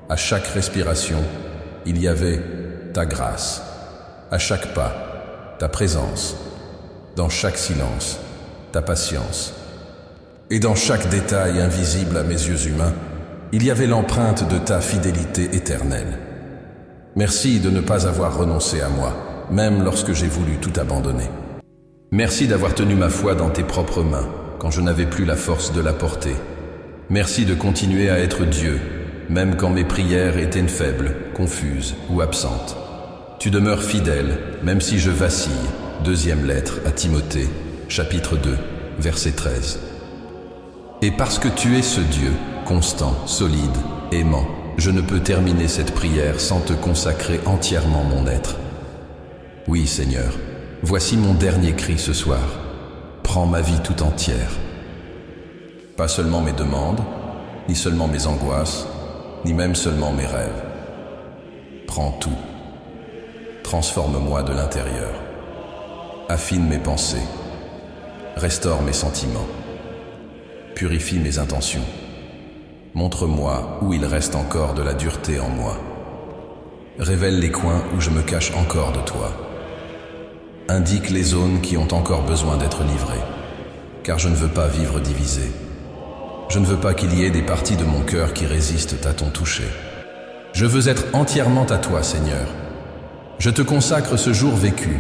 À chaque respiration, il y avait ta grâce. À chaque pas, ta présence. Dans chaque silence, ta patience. Et dans chaque détail invisible à mes yeux humains, il y avait l'empreinte de ta fidélité éternelle. Merci de ne pas avoir renoncé à moi, même lorsque j'ai voulu tout abandonner. Merci d'avoir tenu ma foi dans tes propres mains, quand je n'avais plus la force de la porter. Merci de continuer à être Dieu, même quand mes prières étaient faibles, confuses ou absentes. Tu demeures fidèle, même si je vacille. Deuxième lettre à Timothée, chapitre 2, verset 13. Et parce que tu es ce Dieu, constant, solide, aimant, je ne peux terminer cette prière sans te consacrer entièrement mon être. Oui, Seigneur, voici mon dernier cri ce soir. Prends ma vie tout entière. Pas seulement mes demandes, ni seulement mes angoisses, ni même seulement mes rêves. Prends tout. Transforme-moi de l'intérieur. Affine mes pensées. Restaure mes sentiments. Purifie mes intentions. Montre-moi où il reste encore de la dureté en moi. Révèle les coins où je me cache encore de toi. Indique les zones qui ont encore besoin d'être livrées, car je ne veux pas vivre divisé. Je ne veux pas qu'il y ait des parties de mon cœur qui résistent à ton toucher. Je veux être entièrement à toi, Seigneur. Je te consacre ce jour vécu,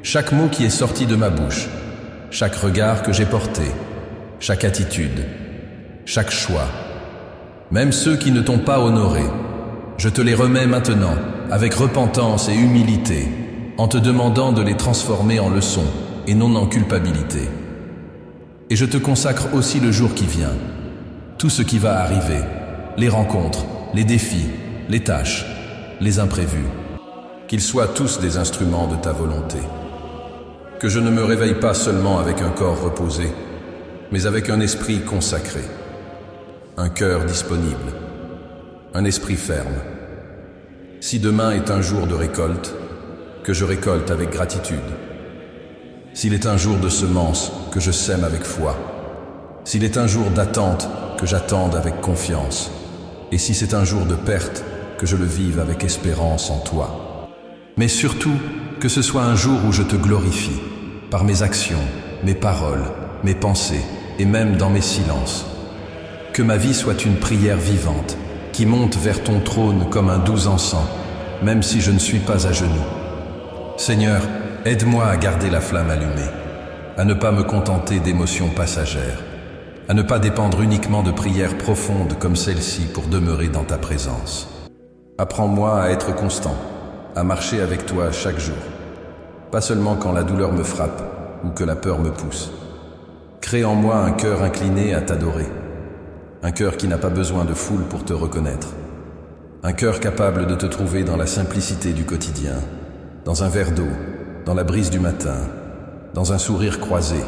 chaque mot qui est sorti de ma bouche, chaque regard que j'ai porté, chaque attitude, chaque choix. Même ceux qui ne t'ont pas honoré, je te les remets maintenant avec repentance et humilité, en te demandant de les transformer en leçons et non en culpabilité. Et je te consacre aussi le jour qui vient, tout ce qui va arriver, les rencontres, les défis, les tâches, les imprévus, qu'ils soient tous des instruments de ta volonté. Que je ne me réveille pas seulement avec un corps reposé, mais avec un esprit consacré, un cœur disponible, un esprit ferme. Si demain est un jour de récolte, que je récolte avec gratitude. S'il est un jour de semence, que je sème avec foi. S'il est un jour d'attente, que j'attende avec confiance. Et si c'est un jour de perte, que je le vive avec espérance en toi. Mais surtout, que ce soit un jour où je te glorifie, par mes actions, mes paroles, mes pensées, et même dans mes silences. Que ma vie soit une prière vivante, qui monte vers ton trône comme un doux encens, même si je ne suis pas à genoux. Seigneur, aide-moi à garder la flamme allumée, à ne pas me contenter d'émotions passagères, à ne pas dépendre uniquement de prières profondes comme celle-ci pour demeurer dans ta présence. Apprends-moi à être constant, à marcher avec toi chaque jour, pas seulement quand la douleur me frappe ou que la peur me pousse. Crée en moi un cœur incliné à t'adorer, un cœur qui n'a pas besoin de foule pour te reconnaître, un cœur capable de te trouver dans la simplicité du quotidien, dans un verre d'eau, dans la brise du matin, dans un sourire croisé,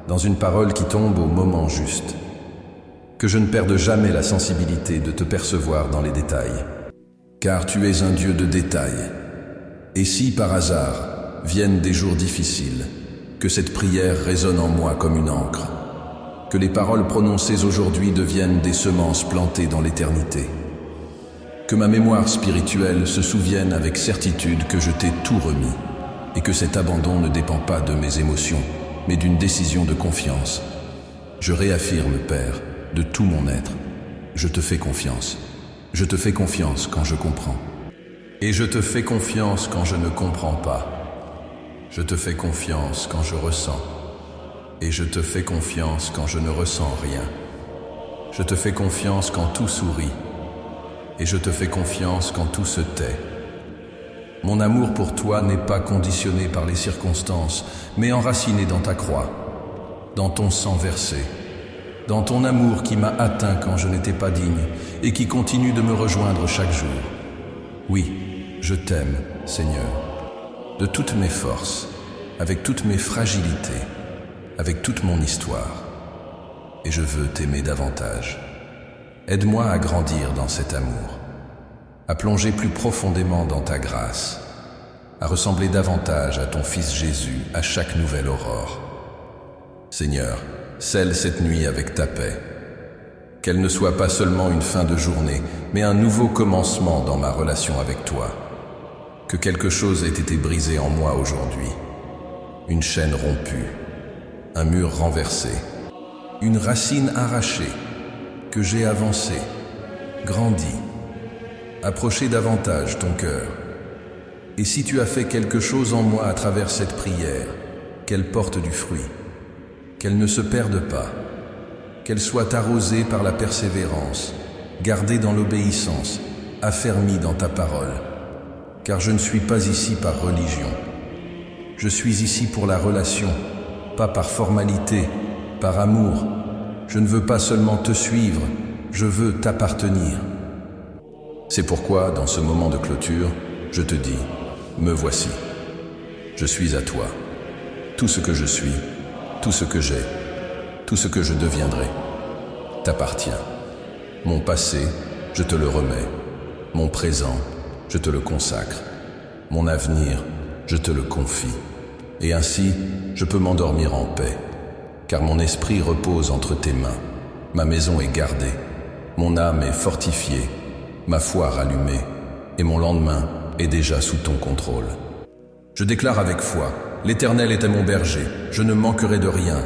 dans une parole qui tombe au moment juste. Que je ne perde jamais la sensibilité de te percevoir dans les détails, car tu es un Dieu de détails. Et si par hasard viennent des jours difficiles, que cette prière résonne en moi comme une encre, que les paroles prononcées aujourd'hui deviennent des semences plantées dans l'éternité. Que ma mémoire spirituelle se souvienne avec certitude que je t'ai tout remis et que cet abandon ne dépend pas de mes émotions, mais d'une décision de confiance. Je réaffirme, Père, de tout mon être, je te fais confiance. Je te fais confiance quand je comprends. Et je te fais confiance quand je ne comprends pas. Je te fais confiance quand je ressens. Et je te fais confiance quand je ne ressens rien. Je te fais confiance quand tout sourit. Et je te fais confiance quand tout se tait. Mon amour pour toi n'est pas conditionné par les circonstances, mais enraciné dans ta croix, dans ton sang versé, dans ton amour qui m'a atteint quand je n'étais pas digne et qui continue de me rejoindre chaque jour. Oui, je t'aime, Seigneur, de toutes mes forces, avec toutes mes fragilités, avec toute mon histoire. Et je veux t'aimer davantage. Aide-moi à grandir dans cet amour, à plonger plus profondément dans ta grâce, à ressembler davantage à ton Fils Jésus à chaque nouvelle aurore. Seigneur, scelle cette nuit avec ta paix, qu'elle ne soit pas seulement une fin de journée, mais un nouveau commencement dans ma relation avec toi. Que quelque chose ait été brisé en moi aujourd'hui, une chaîne rompue, un mur renversé, une racine arrachée, que j'ai avancé, grandi, approché davantage ton cœur. Et si tu as fait quelque chose en moi à travers cette prière, qu'elle porte du fruit, qu'elle ne se perde pas, qu'elle soit arrosée par la persévérance, gardée dans l'obéissance, affermie dans ta parole, car je ne suis pas ici par religion. Je suis ici pour la relation, pas par formalité, par amour. Je ne veux pas seulement te suivre, je veux t'appartenir. C'est pourquoi, dans ce moment de clôture, je te dis, me voici. Je suis à toi. Tout ce que je suis, tout ce que j'ai, tout ce que je deviendrai, t'appartient. Mon passé, je te le remets. Mon présent, je te le consacre. Mon avenir, je te le confie. Et ainsi, je peux m'endormir en paix, car mon esprit repose entre tes mains. Ma maison est gardée. Mon âme est fortifiée, ma foi rallumée, et mon lendemain est déjà sous ton contrôle. Je déclare avec foi, l'Éternel est mon berger, je ne manquerai de rien.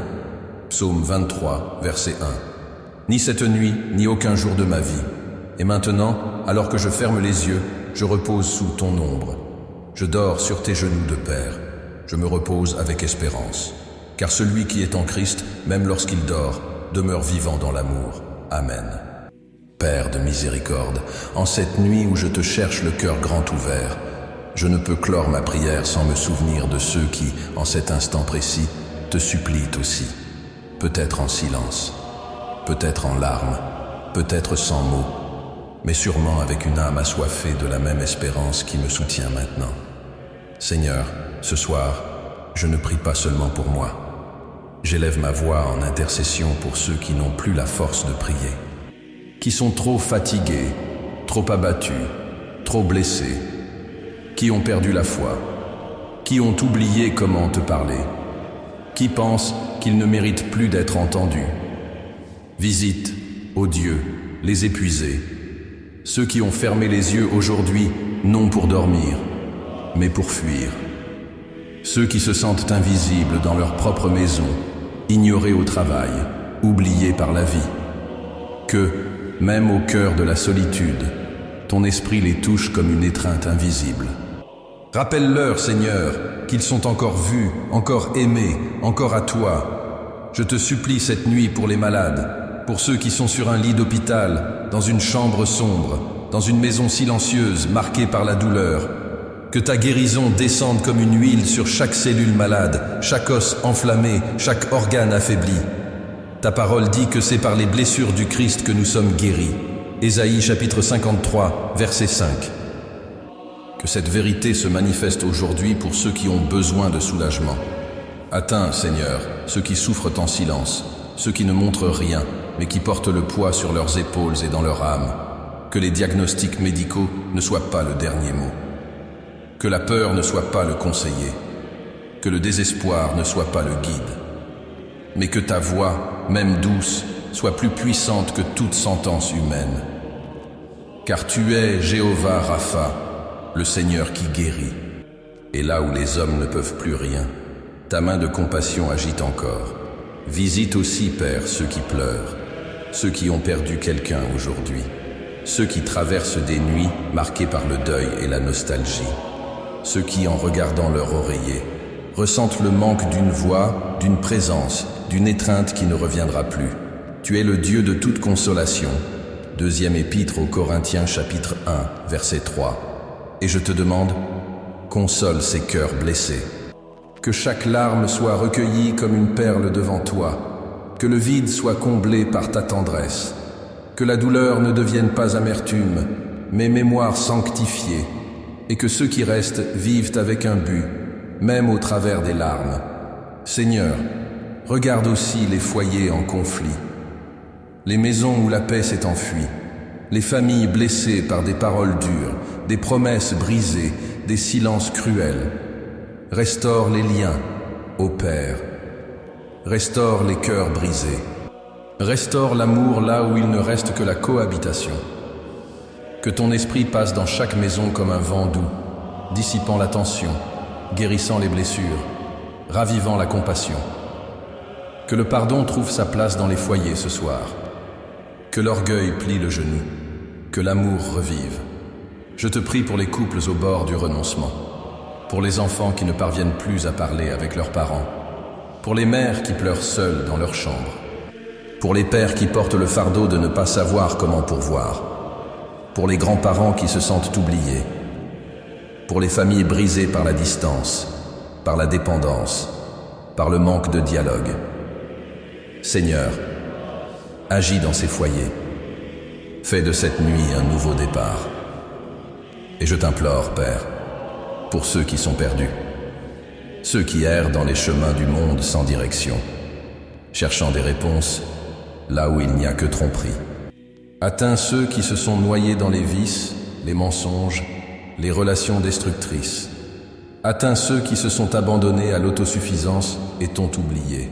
Psaume 23, verset 1. Ni cette nuit, ni aucun jour de ma vie. Et maintenant, alors que je ferme les yeux, je repose sous ton ombre. Je dors sur tes genoux de Père. Je me repose avec espérance. Car celui qui est en Christ, même lorsqu'il dort, demeure vivant dans l'amour. Amen. Père de miséricorde, en cette nuit où je te cherche le cœur grand ouvert, je ne peux clore ma prière sans me souvenir de ceux qui, en cet instant précis, te supplient aussi. Peut-être en silence, peut-être en larmes, peut-être sans mots, mais sûrement avec une âme assoiffée de la même espérance qui me soutient maintenant. Seigneur, ce soir, je ne prie pas seulement pour moi. J'élève ma voix en intercession pour ceux qui n'ont plus la force de prier, qui sont trop fatigués, trop abattus, trop blessés, qui ont perdu la foi, qui ont oublié comment te parler, qui pensent qu'ils ne méritent plus d'être entendus. Visite, ô Dieu, les épuisés, ceux qui ont fermé les yeux aujourd'hui, non pour dormir, mais pour fuir. Ceux qui se sentent invisibles dans leur propre maison, ignorés au travail, oubliés par la vie. Que, même au cœur de la solitude, ton esprit les touche comme une étreinte invisible. Rappelle-leur, Seigneur, qu'ils sont encore vus, encore aimés, encore à toi. Je te supplie cette nuit pour les malades, pour ceux qui sont sur un lit d'hôpital, dans une chambre sombre, dans une maison silencieuse marquée par la douleur. Que ta guérison descende comme une huile sur chaque cellule malade, chaque os enflammé, chaque organe affaibli. Ta parole dit que c'est par les blessures du Christ que nous sommes guéris. Ésaïe chapitre 53, verset 5. Que cette vérité se manifeste aujourd'hui pour ceux qui ont besoin de soulagement. Atteins, Seigneur, ceux qui souffrent en silence, ceux qui ne montrent rien, mais qui portent le poids sur leurs épaules et dans leur âme. Que les diagnostics médicaux ne soient pas le dernier mot. Que la peur ne soit pas le conseiller, que le désespoir ne soit pas le guide, mais que ta voix, même douce, soit plus puissante que toute sentence humaine. Car tu es Jéhovah Rapha, le Seigneur qui guérit. Et là où les hommes ne peuvent plus rien, ta main de compassion agite encore. Visite aussi, Père, ceux qui pleurent, ceux qui ont perdu quelqu'un aujourd'hui, ceux qui traversent des nuits marquées par le deuil et la nostalgie. Ceux qui, en regardant leur oreiller, ressentent le manque d'une voix, d'une présence, d'une étreinte qui ne reviendra plus. Tu es le Dieu de toute consolation. Deuxième épître aux Corinthiens chapitre 1, verset 3. Et je te demande, console ces cœurs blessés. Que chaque larme soit recueillie comme une perle devant toi. Que le vide soit comblé par ta tendresse. Que la douleur ne devienne pas amertume, mais mémoire sanctifiée. Et que ceux qui restent vivent avec un but, même au travers des larmes. Seigneur, regarde aussi les foyers en conflit, les maisons où la paix s'est enfuie, les familles blessées par des paroles dures, des promesses brisées, des silences cruels. Restaure les liens, ô Père. Restaure les cœurs brisés. Restaure l'amour là où il ne reste que la cohabitation. Que ton esprit passe dans chaque maison comme un vent doux, dissipant la tension, guérissant les blessures, ravivant la compassion. Que le pardon trouve sa place dans les foyers ce soir. Que l'orgueil plie le genou, que l'amour revive. Je te prie pour les couples au bord du renoncement, pour les enfants qui ne parviennent plus à parler avec leurs parents, pour les mères qui pleurent seules dans leur chambre, pour les pères qui portent le fardeau de ne pas savoir comment pourvoir, pour les grands-parents qui se sentent oubliés, pour les familles brisées par la distance, par la dépendance, par le manque de dialogue. Seigneur, agis dans ces foyers. Fais de cette nuit un nouveau départ. Et je t'implore, Père, pour ceux qui sont perdus, ceux qui errent dans les chemins du monde sans direction, cherchant des réponses là où il n'y a que tromperie. Atteins ceux qui se sont noyés dans les vices, les mensonges, les relations destructrices. Atteins ceux qui se sont abandonnés à l'autosuffisance et t'ont oublié.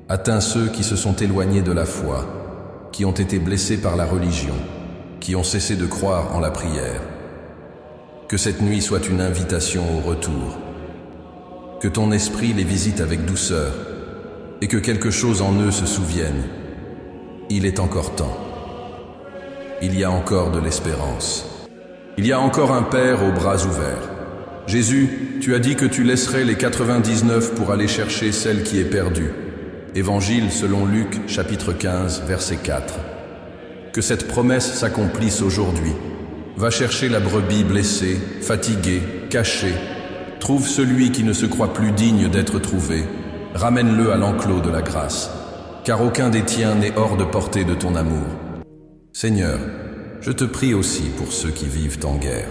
Atteins ceux qui se sont éloignés de la foi, qui ont été blessés par la religion, qui ont cessé de croire en la prière. Que cette nuit soit une invitation au retour. Que ton esprit les visite avec douceur et que quelque chose en eux se souvienne. Il est encore temps. Il y a encore de l'espérance. Il y a encore un Père aux bras ouverts. Jésus, tu as dit que tu laisserais les 99 pour aller chercher celle qui est perdue. Évangile selon Luc, chapitre 15, verset 4. Que cette promesse s'accomplisse aujourd'hui. Va chercher la brebis blessée, fatiguée, cachée. Trouve celui qui ne se croit plus digne d'être trouvé. Ramène-le à l'enclos de la grâce, car aucun des tiens n'est hors de portée de ton amour. Seigneur, je te prie aussi pour ceux qui vivent en guerre.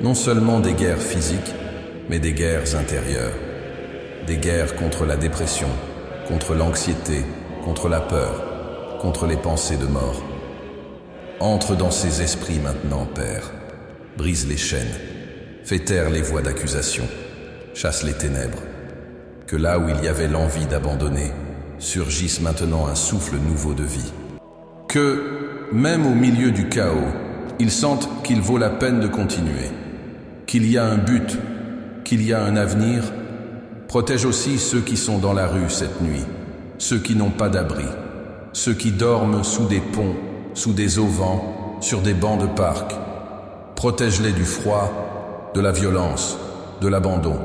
Non seulement des guerres physiques, mais des guerres intérieures. Des guerres contre la dépression, contre l'anxiété, contre la peur, contre les pensées de mort. Entre dans ces esprits maintenant, Père. Brise les chaînes. Fais taire les voix d'accusation. Chasse les ténèbres. Que là où il y avait l'envie d'abandonner, surgisse maintenant un souffle nouveau de vie. Que, même au milieu du chaos, ils sentent qu'il vaut la peine de continuer. Qu'il y a un but, qu'il y a un avenir. Protège aussi ceux qui sont dans la rue cette nuit, ceux qui n'ont pas d'abri, ceux qui dorment sous des ponts, sous des auvents, sur des bancs de parc. Protège-les du froid, de la violence, de l'abandon.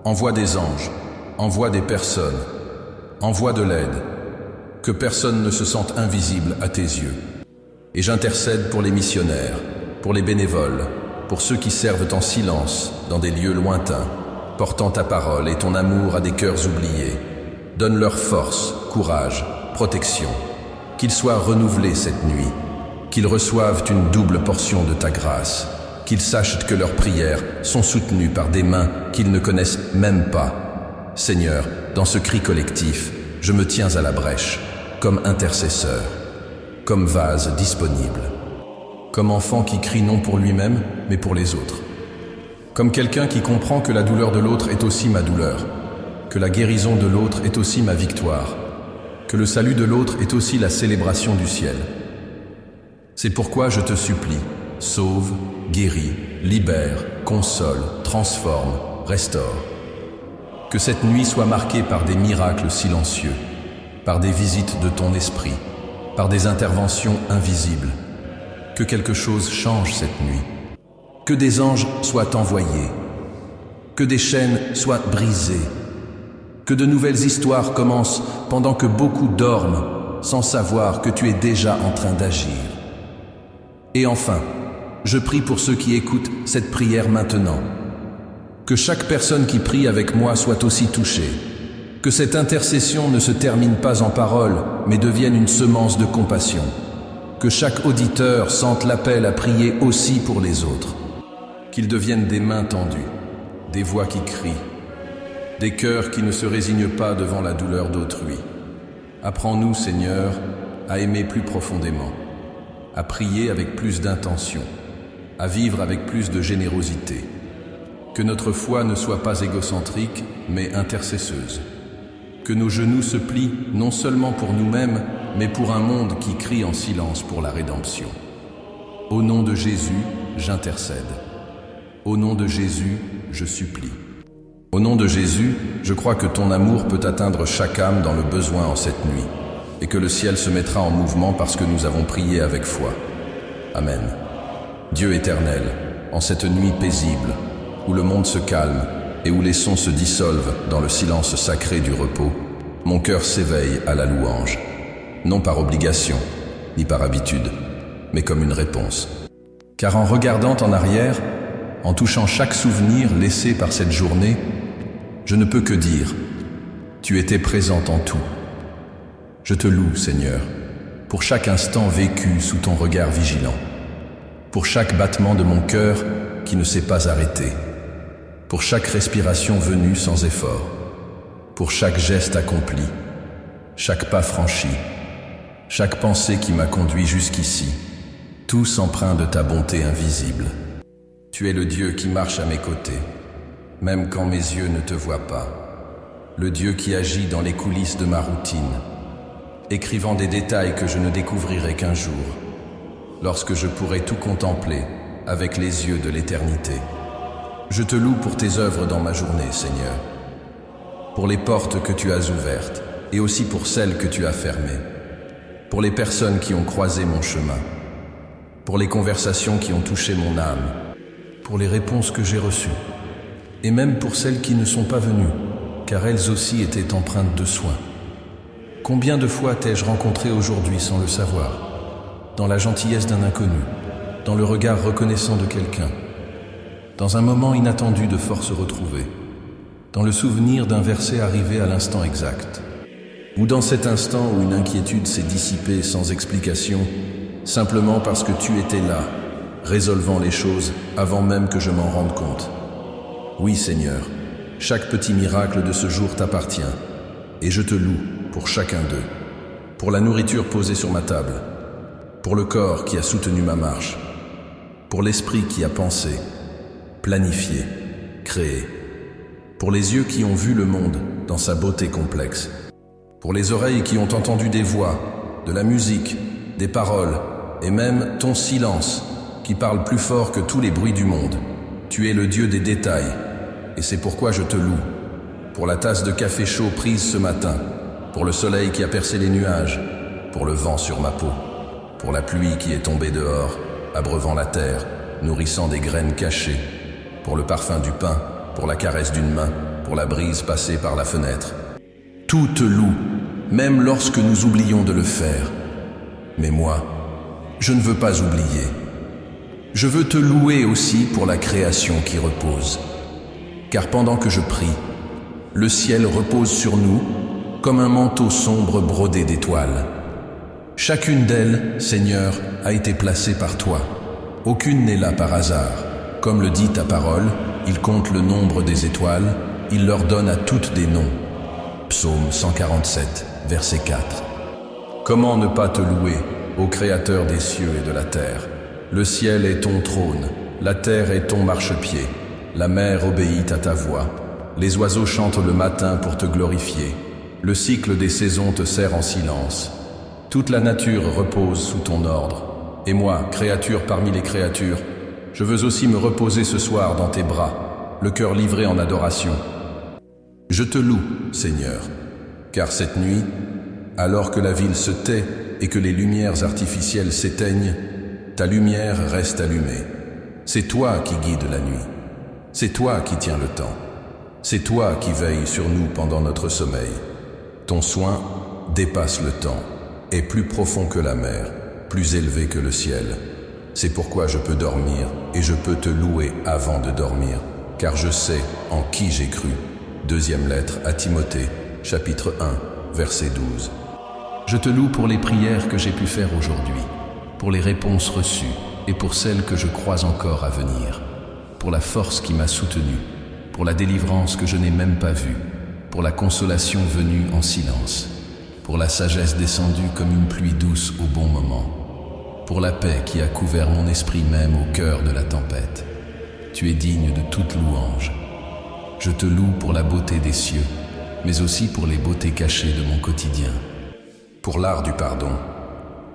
Envoie des anges, envoie des personnes, envoie de l'aide, que personne ne se sente invisible à tes yeux. Et j'intercède pour les missionnaires, pour les bénévoles, pour ceux qui servent en silence dans des lieux lointains, portant ta parole et ton amour à des cœurs oubliés. Donne-leur force, courage, protection, qu'ils soient renouvelés cette nuit, qu'ils reçoivent une double portion de ta grâce, qu'ils sachent que leurs prières sont soutenues par des mains qu'ils ne connaissent même pas. Seigneur, dans ce cri collectif, je me tiens à la brèche, comme intercesseur, comme vase disponible, comme enfant qui crie non pour lui-même, mais pour les autres, comme quelqu'un qui comprend que la douleur de l'autre est aussi ma douleur, que la guérison de l'autre est aussi ma victoire, que le salut de l'autre est aussi la célébration du ciel. C'est pourquoi je te supplie, sauve, guéris, libère, console, transforme, restaure. Que cette nuit soit marquée par des miracles silencieux, par des visites de ton esprit, par des interventions invisibles. Que quelque chose change cette nuit. Que des anges soient envoyés. Que des chaînes soient brisées. Que de nouvelles histoires commencent pendant que beaucoup dorment, sans savoir que tu es déjà en train d'agir. Et enfin, je prie pour ceux qui écoutent cette prière maintenant. Que chaque personne qui prie avec moi soit aussi touchée. Que cette intercession ne se termine pas en paroles, mais devienne une semence de compassion. Que chaque auditeur sente l'appel à prier aussi pour les autres. Qu'ils deviennent des mains tendues, des voix qui crient, des cœurs qui ne se résignent pas devant la douleur d'autrui. Apprends-nous, Seigneur, à aimer plus profondément, à prier avec plus d'intention, à vivre avec plus de générosité. Que notre foi ne soit pas égocentrique, mais intercesseuse. Que nos genoux se plient non seulement pour nous-mêmes, mais pour un monde qui crie en silence pour la rédemption. Au nom de Jésus, j'intercède. Au nom de Jésus, je supplie. Au nom de Jésus, je crois que ton amour peut atteindre chaque âme dans le besoin en cette nuit, et que le ciel se mettra en mouvement parce que nous avons prié avec foi. Amen. Dieu éternel, en cette nuit paisible, où le monde se calme et où les sons se dissolvent dans le silence sacré du repos, mon cœur s'éveille à la louange, non par obligation, ni par habitude, mais comme une réponse. Car en regardant en arrière, en touchant chaque souvenir laissé par cette journée, je ne peux que dire, tu étais présent en tout. Je te loue, Seigneur, pour chaque instant vécu sous ton regard vigilant, pour chaque battement de mon cœur qui ne s'est pas arrêté, pour chaque respiration venue sans effort, pour chaque geste accompli, chaque pas franchi, chaque pensée qui m'a conduit jusqu'ici, tous empreints de ta bonté invisible. Tu es le Dieu qui marche à mes côtés, même quand mes yeux ne te voient pas, le Dieu qui agit dans les coulisses de ma routine, écrivant des détails que je ne découvrirai qu'un jour, lorsque je pourrai tout contempler avec les yeux de l'éternité. Je te loue pour tes œuvres dans ma journée, Seigneur, pour les portes que tu as ouvertes et aussi pour celles que tu as fermées, pour les personnes qui ont croisé mon chemin, pour les conversations qui ont touché mon âme, pour les réponses que j'ai reçues, et même pour celles qui ne sont pas venues, car elles aussi étaient empreintes de soins. Combien de fois t'ai-je rencontré aujourd'hui sans le savoir, dans la gentillesse d'un inconnu, dans le regard reconnaissant de quelqu'un, dans un moment inattendu de force retrouvée, dans le souvenir d'un verset arrivé à l'instant exact, ou dans cet instant où une inquiétude s'est dissipée sans explication, simplement parce que tu étais là, résolvant les choses avant même que je m'en rende compte. Oui, Seigneur, chaque petit miracle de ce jour t'appartient, et je te loue pour chacun d'eux, pour la nourriture posée sur ma table, pour le corps qui a soutenu ma marche, pour l'esprit qui a pensé, planifié, créé, pour les yeux qui ont vu le monde dans sa beauté complexe, pour les oreilles qui ont entendu des voix, de la musique, des paroles, et même ton silence qui parle plus fort que tous les bruits du monde. Tu es le Dieu des détails, et c'est pourquoi je te loue, pour la tasse de café chaud prise ce matin, pour le soleil qui a percé les nuages, pour le vent sur ma peau, pour la pluie qui est tombée dehors, abreuvant la terre, nourrissant des graines cachées, pour le parfum du pain, pour la caresse d'une main, pour la brise passée par la fenêtre. Tout te loue, même lorsque nous oublions de le faire. Mais moi, je ne veux pas oublier. Je veux te louer aussi pour la création qui repose. Car pendant que je prie, le ciel repose sur nous comme un manteau sombre brodé d'étoiles. Chacune d'elles, Seigneur, a été placée par toi. Aucune n'est là par hasard. Comme le dit ta parole, il compte le nombre des étoiles, il leur donne à toutes des noms. Psaume 147, verset 4. Comment ne pas te louer, ô Créateur des cieux et de la terre? Le ciel est ton trône, la terre est ton marchepied, la mer obéit à ta voix, les oiseaux chantent le matin pour te glorifier, le cycle des saisons te sert en silence, toute la nature repose sous ton ordre, et moi, créature parmi les créatures, je veux aussi me reposer ce soir dans tes bras, le cœur livré en adoration. Je te loue, Seigneur, car cette nuit, alors que la ville se tait et que les lumières artificielles s'éteignent, ta lumière reste allumée. C'est toi qui guides la nuit. C'est toi qui tiens le temps. C'est toi qui veilles sur nous pendant notre sommeil. Ton soin dépasse le temps, est plus profond que la mer, plus élevé que le ciel. C'est pourquoi je peux dormir et je peux te louer avant de dormir, car je sais en qui j'ai cru. Deuxième lettre à Timothée, chapitre 1, verset 12. Je te loue pour les prières que j'ai pu faire aujourd'hui, pour les réponses reçues et pour celles que je crois encore à venir, pour la force qui m'a soutenu, pour la délivrance que je n'ai même pas vue, pour la consolation venue en silence, pour la sagesse descendue comme une pluie douce au bon moment, pour la paix qui a couvert mon esprit même au cœur de la tempête. Tu es digne de toute louange. Je te loue pour la beauté des cieux, mais aussi pour les beautés cachées de mon quotidien. Pour l'art du pardon,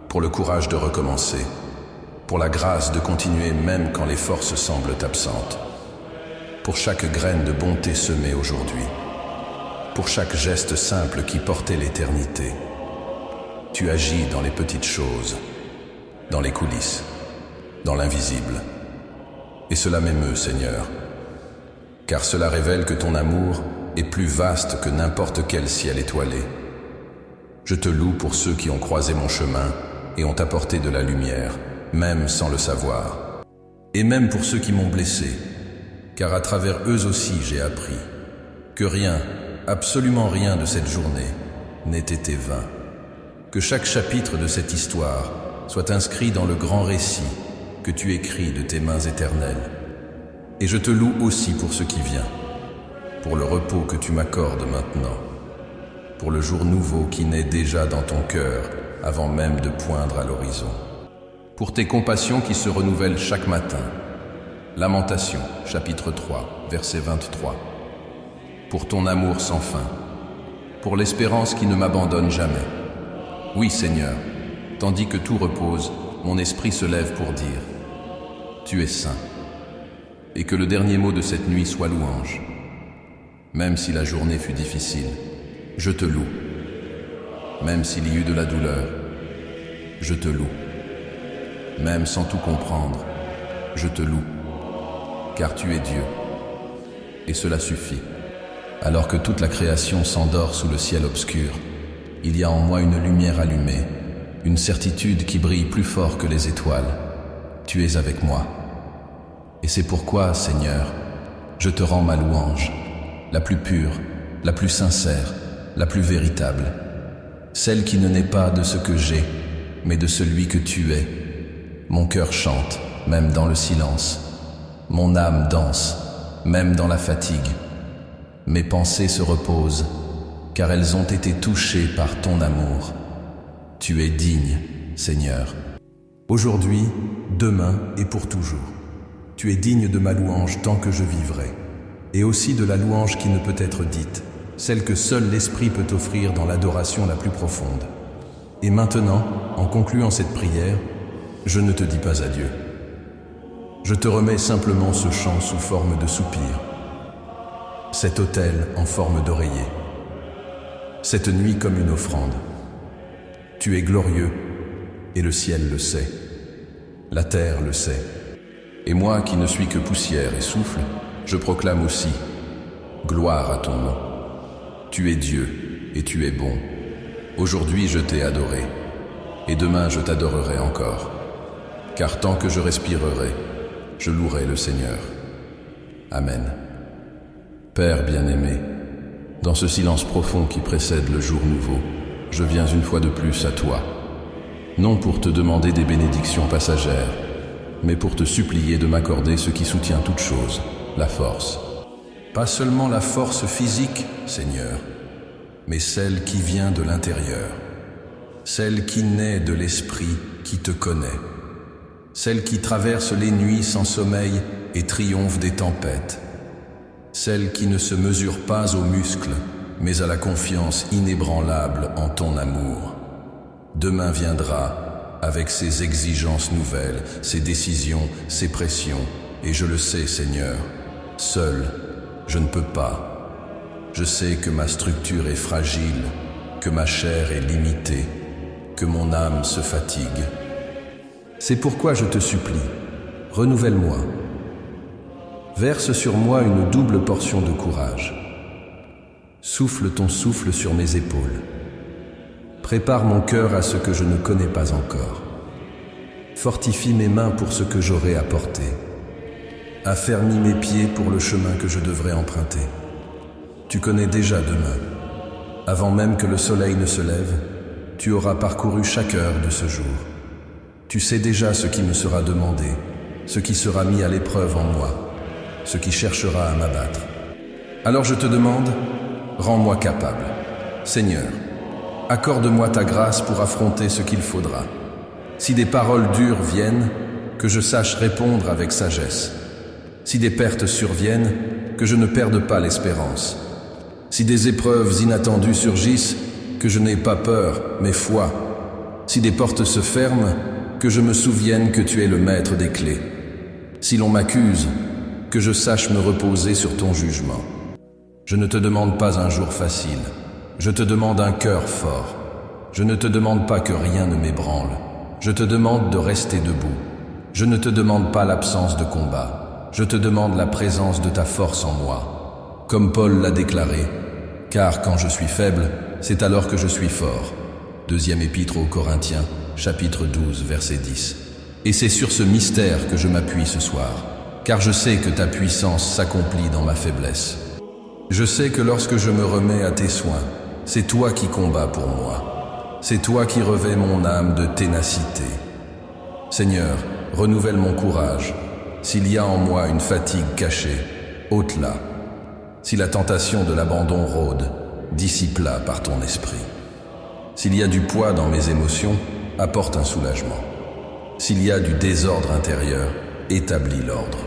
pour le courage de recommencer, pour la grâce de continuer même quand les forces semblent absentes, pour chaque graine de bonté semée aujourd'hui, pour chaque geste simple qui portait l'éternité. Tu agis dans les petites choses, dans les coulisses, dans l'invisible. Et cela m'émeut, Seigneur, car cela révèle que ton amour est plus vaste que n'importe quel ciel étoilé. Je te loue pour ceux qui ont croisé mon chemin et ont apporté de la lumière, même sans le savoir. Et même pour ceux qui m'ont blessé, car à travers eux aussi j'ai appris que rien, absolument rien de cette journée n'ait été vain. Que chaque chapitre de cette histoire soit inscrit dans le grand récit que tu écris de tes mains éternelles. Et je te loue aussi pour ce qui vient, pour le repos que tu m'accordes maintenant, pour le jour nouveau qui naît déjà dans ton cœur avant même de poindre à l'horizon, pour tes compassions qui se renouvellent chaque matin. Lamentation, chapitre 3, verset 23. Pour ton amour sans fin, pour l'espérance qui ne m'abandonne jamais, Oui, Seigneur, tandis que tout repose, mon esprit se lève pour dire « Tu es saint ». Et que le dernier mot de cette nuit soit louange. Même si la journée fut difficile, je te loue. Même s'il y eut de la douleur, je te loue. Même sans tout comprendre, je te loue. Car tu es Dieu. Et cela suffit. Alors que toute la création s'endort sous le ciel obscur, il y a en moi une lumière allumée, une certitude qui brille plus fort que les étoiles. Tu es avec moi. Et c'est pourquoi, Seigneur, je te rends ma louange, la plus pure, la plus sincère, la plus véritable, celle qui ne naît pas de ce que j'ai, mais de celui que tu es. Mon cœur chante, même dans le silence. Mon âme danse, même dans la fatigue. Mes pensées se reposent, car elles ont été touchées par ton amour. Tu es digne, Seigneur. Aujourd'hui, demain et pour toujours. Tu es digne de ma louange tant que je vivrai, et aussi de la louange qui ne peut être dite, celle que seul l'Esprit peut offrir dans l'adoration la plus profonde. Et maintenant, en concluant cette prière, je ne te dis pas adieu. Je te remets simplement ce chant sous forme de soupir, cet autel en forme d'oreiller, cette nuit comme une offrande. Tu es glorieux, et le ciel le sait, la terre le sait. Et moi qui ne suis que poussière et souffle, je proclame aussi « Gloire à ton nom ». Tu es Dieu et tu es bon. Aujourd'hui je t'ai adoré, et demain je t'adorerai encore. Car tant que je respirerai, je louerai le Seigneur. Amen. Père bien-aimé, dans ce silence profond qui précède le jour nouveau, je viens une fois de plus à toi, non pour te demander des bénédictions passagères, mais pour te supplier de m'accorder ce qui soutient toute chose, la force. Pas seulement la force physique, Seigneur, mais celle qui vient de l'intérieur, celle qui naît de l'esprit qui te connaît, celle qui traverse les nuits sans sommeil et triomphe des tempêtes, celle qui ne se mesure pas aux muscles, mais à la confiance inébranlable en ton amour. Demain viendra, avec ses exigences nouvelles, ses décisions, ses pressions, et je le sais, Seigneur, seul, je ne peux pas. Je sais que ma structure est fragile, que ma chair est limitée, que mon âme se fatigue. C'est pourquoi je te supplie, renouvelle-moi. Verse sur moi une double portion de courage. Souffle ton souffle sur mes épaules. Prépare mon cœur à ce que je ne connais pas encore. Fortifie mes mains pour ce que j'aurai à porter. Affermis mes pieds pour le chemin que je devrais emprunter. Tu connais déjà demain. Avant même que le soleil ne se lève, tu auras parcouru chaque heure de ce jour. Tu sais déjà ce qui me sera demandé, ce qui sera mis à l'épreuve en moi, ce qui cherchera à m'abattre. Alors je te demande, rends-moi capable. Seigneur, accorde-moi ta grâce pour affronter ce qu'il faudra. Si des paroles dures viennent, que je sache répondre avec sagesse. Si des pertes surviennent, que je ne perde pas l'espérance. Si des épreuves inattendues surgissent, que je n'ai pas peur, mais foi. Si des portes se ferment, que je me souvienne que tu es le maître des clés. Si l'on m'accuse, que je sache me reposer sur ton jugement. Je ne te demande pas un jour facile. Je te demande un cœur fort. Je ne te demande pas que rien ne m'ébranle. Je te demande de rester debout. Je ne te demande pas l'absence de combat. Je te demande la présence de ta force en moi. Comme Paul l'a déclaré, car quand je suis faible, c'est alors que je suis fort. Deuxième épître aux Corinthiens, chapitre 12, verset 10. Et c'est sur ce mystère que je m'appuie ce soir, car je sais que ta puissance s'accomplit dans ma faiblesse. Je sais que lorsque je me remets à tes soins, c'est toi qui combats pour moi. C'est toi qui revêts mon âme de ténacité. Seigneur, renouvelle mon courage. S'il y a en moi une fatigue cachée, ôte-la. Si la tentation de l'abandon rôde, dissipe-la par ton esprit. S'il y a du poids dans mes émotions, apporte un soulagement. S'il y a du désordre intérieur, établis l'ordre.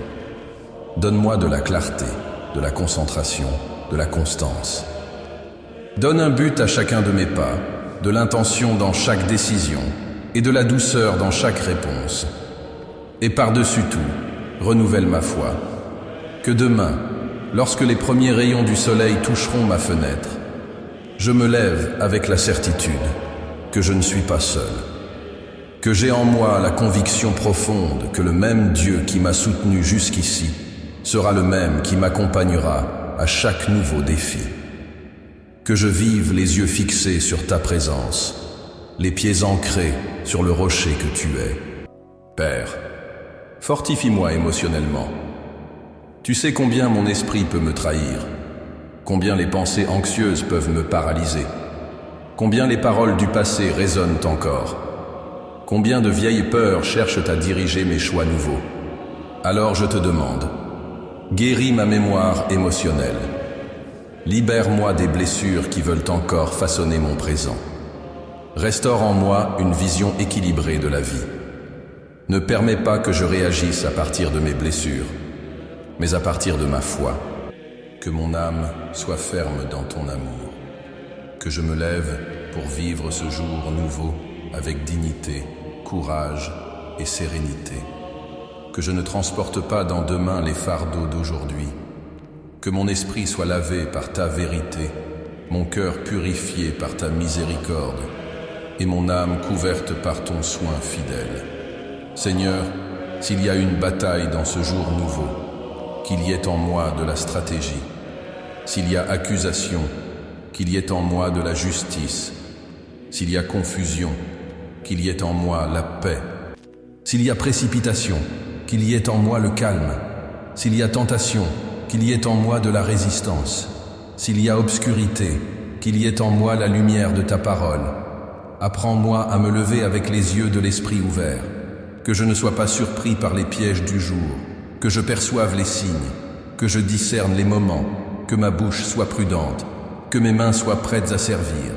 Donne-moi de la clarté, de la concentration, de la constance. Donne un but à chacun de mes pas, de l'intention dans chaque décision et de la douceur dans chaque réponse. Et par-dessus tout, renouvelle ma foi. Que demain, lorsque les premiers rayons du soleil toucheront ma fenêtre, je me lève avec la certitude que je ne suis pas seul, que j'ai en moi la conviction profonde que le même Dieu qui m'a soutenu jusqu'ici sera le même qui m'accompagnera à chaque nouveau défi. Que je vive les yeux fixés sur ta présence, les pieds ancrés sur le rocher que tu es. Père, fortifie-moi émotionnellement. Tu sais combien mon esprit peut me trahir, combien les pensées anxieuses peuvent me paralyser, combien les paroles du passé résonnent encore, combien de vieilles peurs cherchent à diriger mes choix nouveaux. Alors je te demande, guéris ma mémoire émotionnelle. Libère-moi des blessures qui veulent encore façonner mon présent. Restaure en moi une vision équilibrée de la vie. Ne permets pas que je réagisse à partir de mes blessures, mais à partir de ma foi. Que mon âme soit ferme dans ton amour. Que je me lève pour vivre ce jour nouveau avec dignité, courage et sérénité. Que je ne transporte pas dans demain les fardeaux d'aujourd'hui. Que mon esprit soit lavé par ta vérité, mon cœur purifié par ta miséricorde et mon âme couverte par ton soin fidèle. Seigneur, s'il y a une bataille dans ce jour nouveau, qu'il y ait en moi de la stratégie. S'il y a accusation, qu'il y ait en moi de la justice. S'il y a confusion, qu'il y ait en moi la paix. S'il y a précipitation, qu'il y ait en moi le calme. S'il y a tentation, qu'il y ait en moi de la résistance. S'il y a obscurité, qu'il y ait en moi la lumière de ta parole. Apprends-moi à me lever avec les yeux de l'esprit ouverts, que je ne sois pas surpris par les pièges du jour, que je perçoive les signes, que je discerne les moments, que ma bouche soit prudente, que mes mains soient prêtes à servir,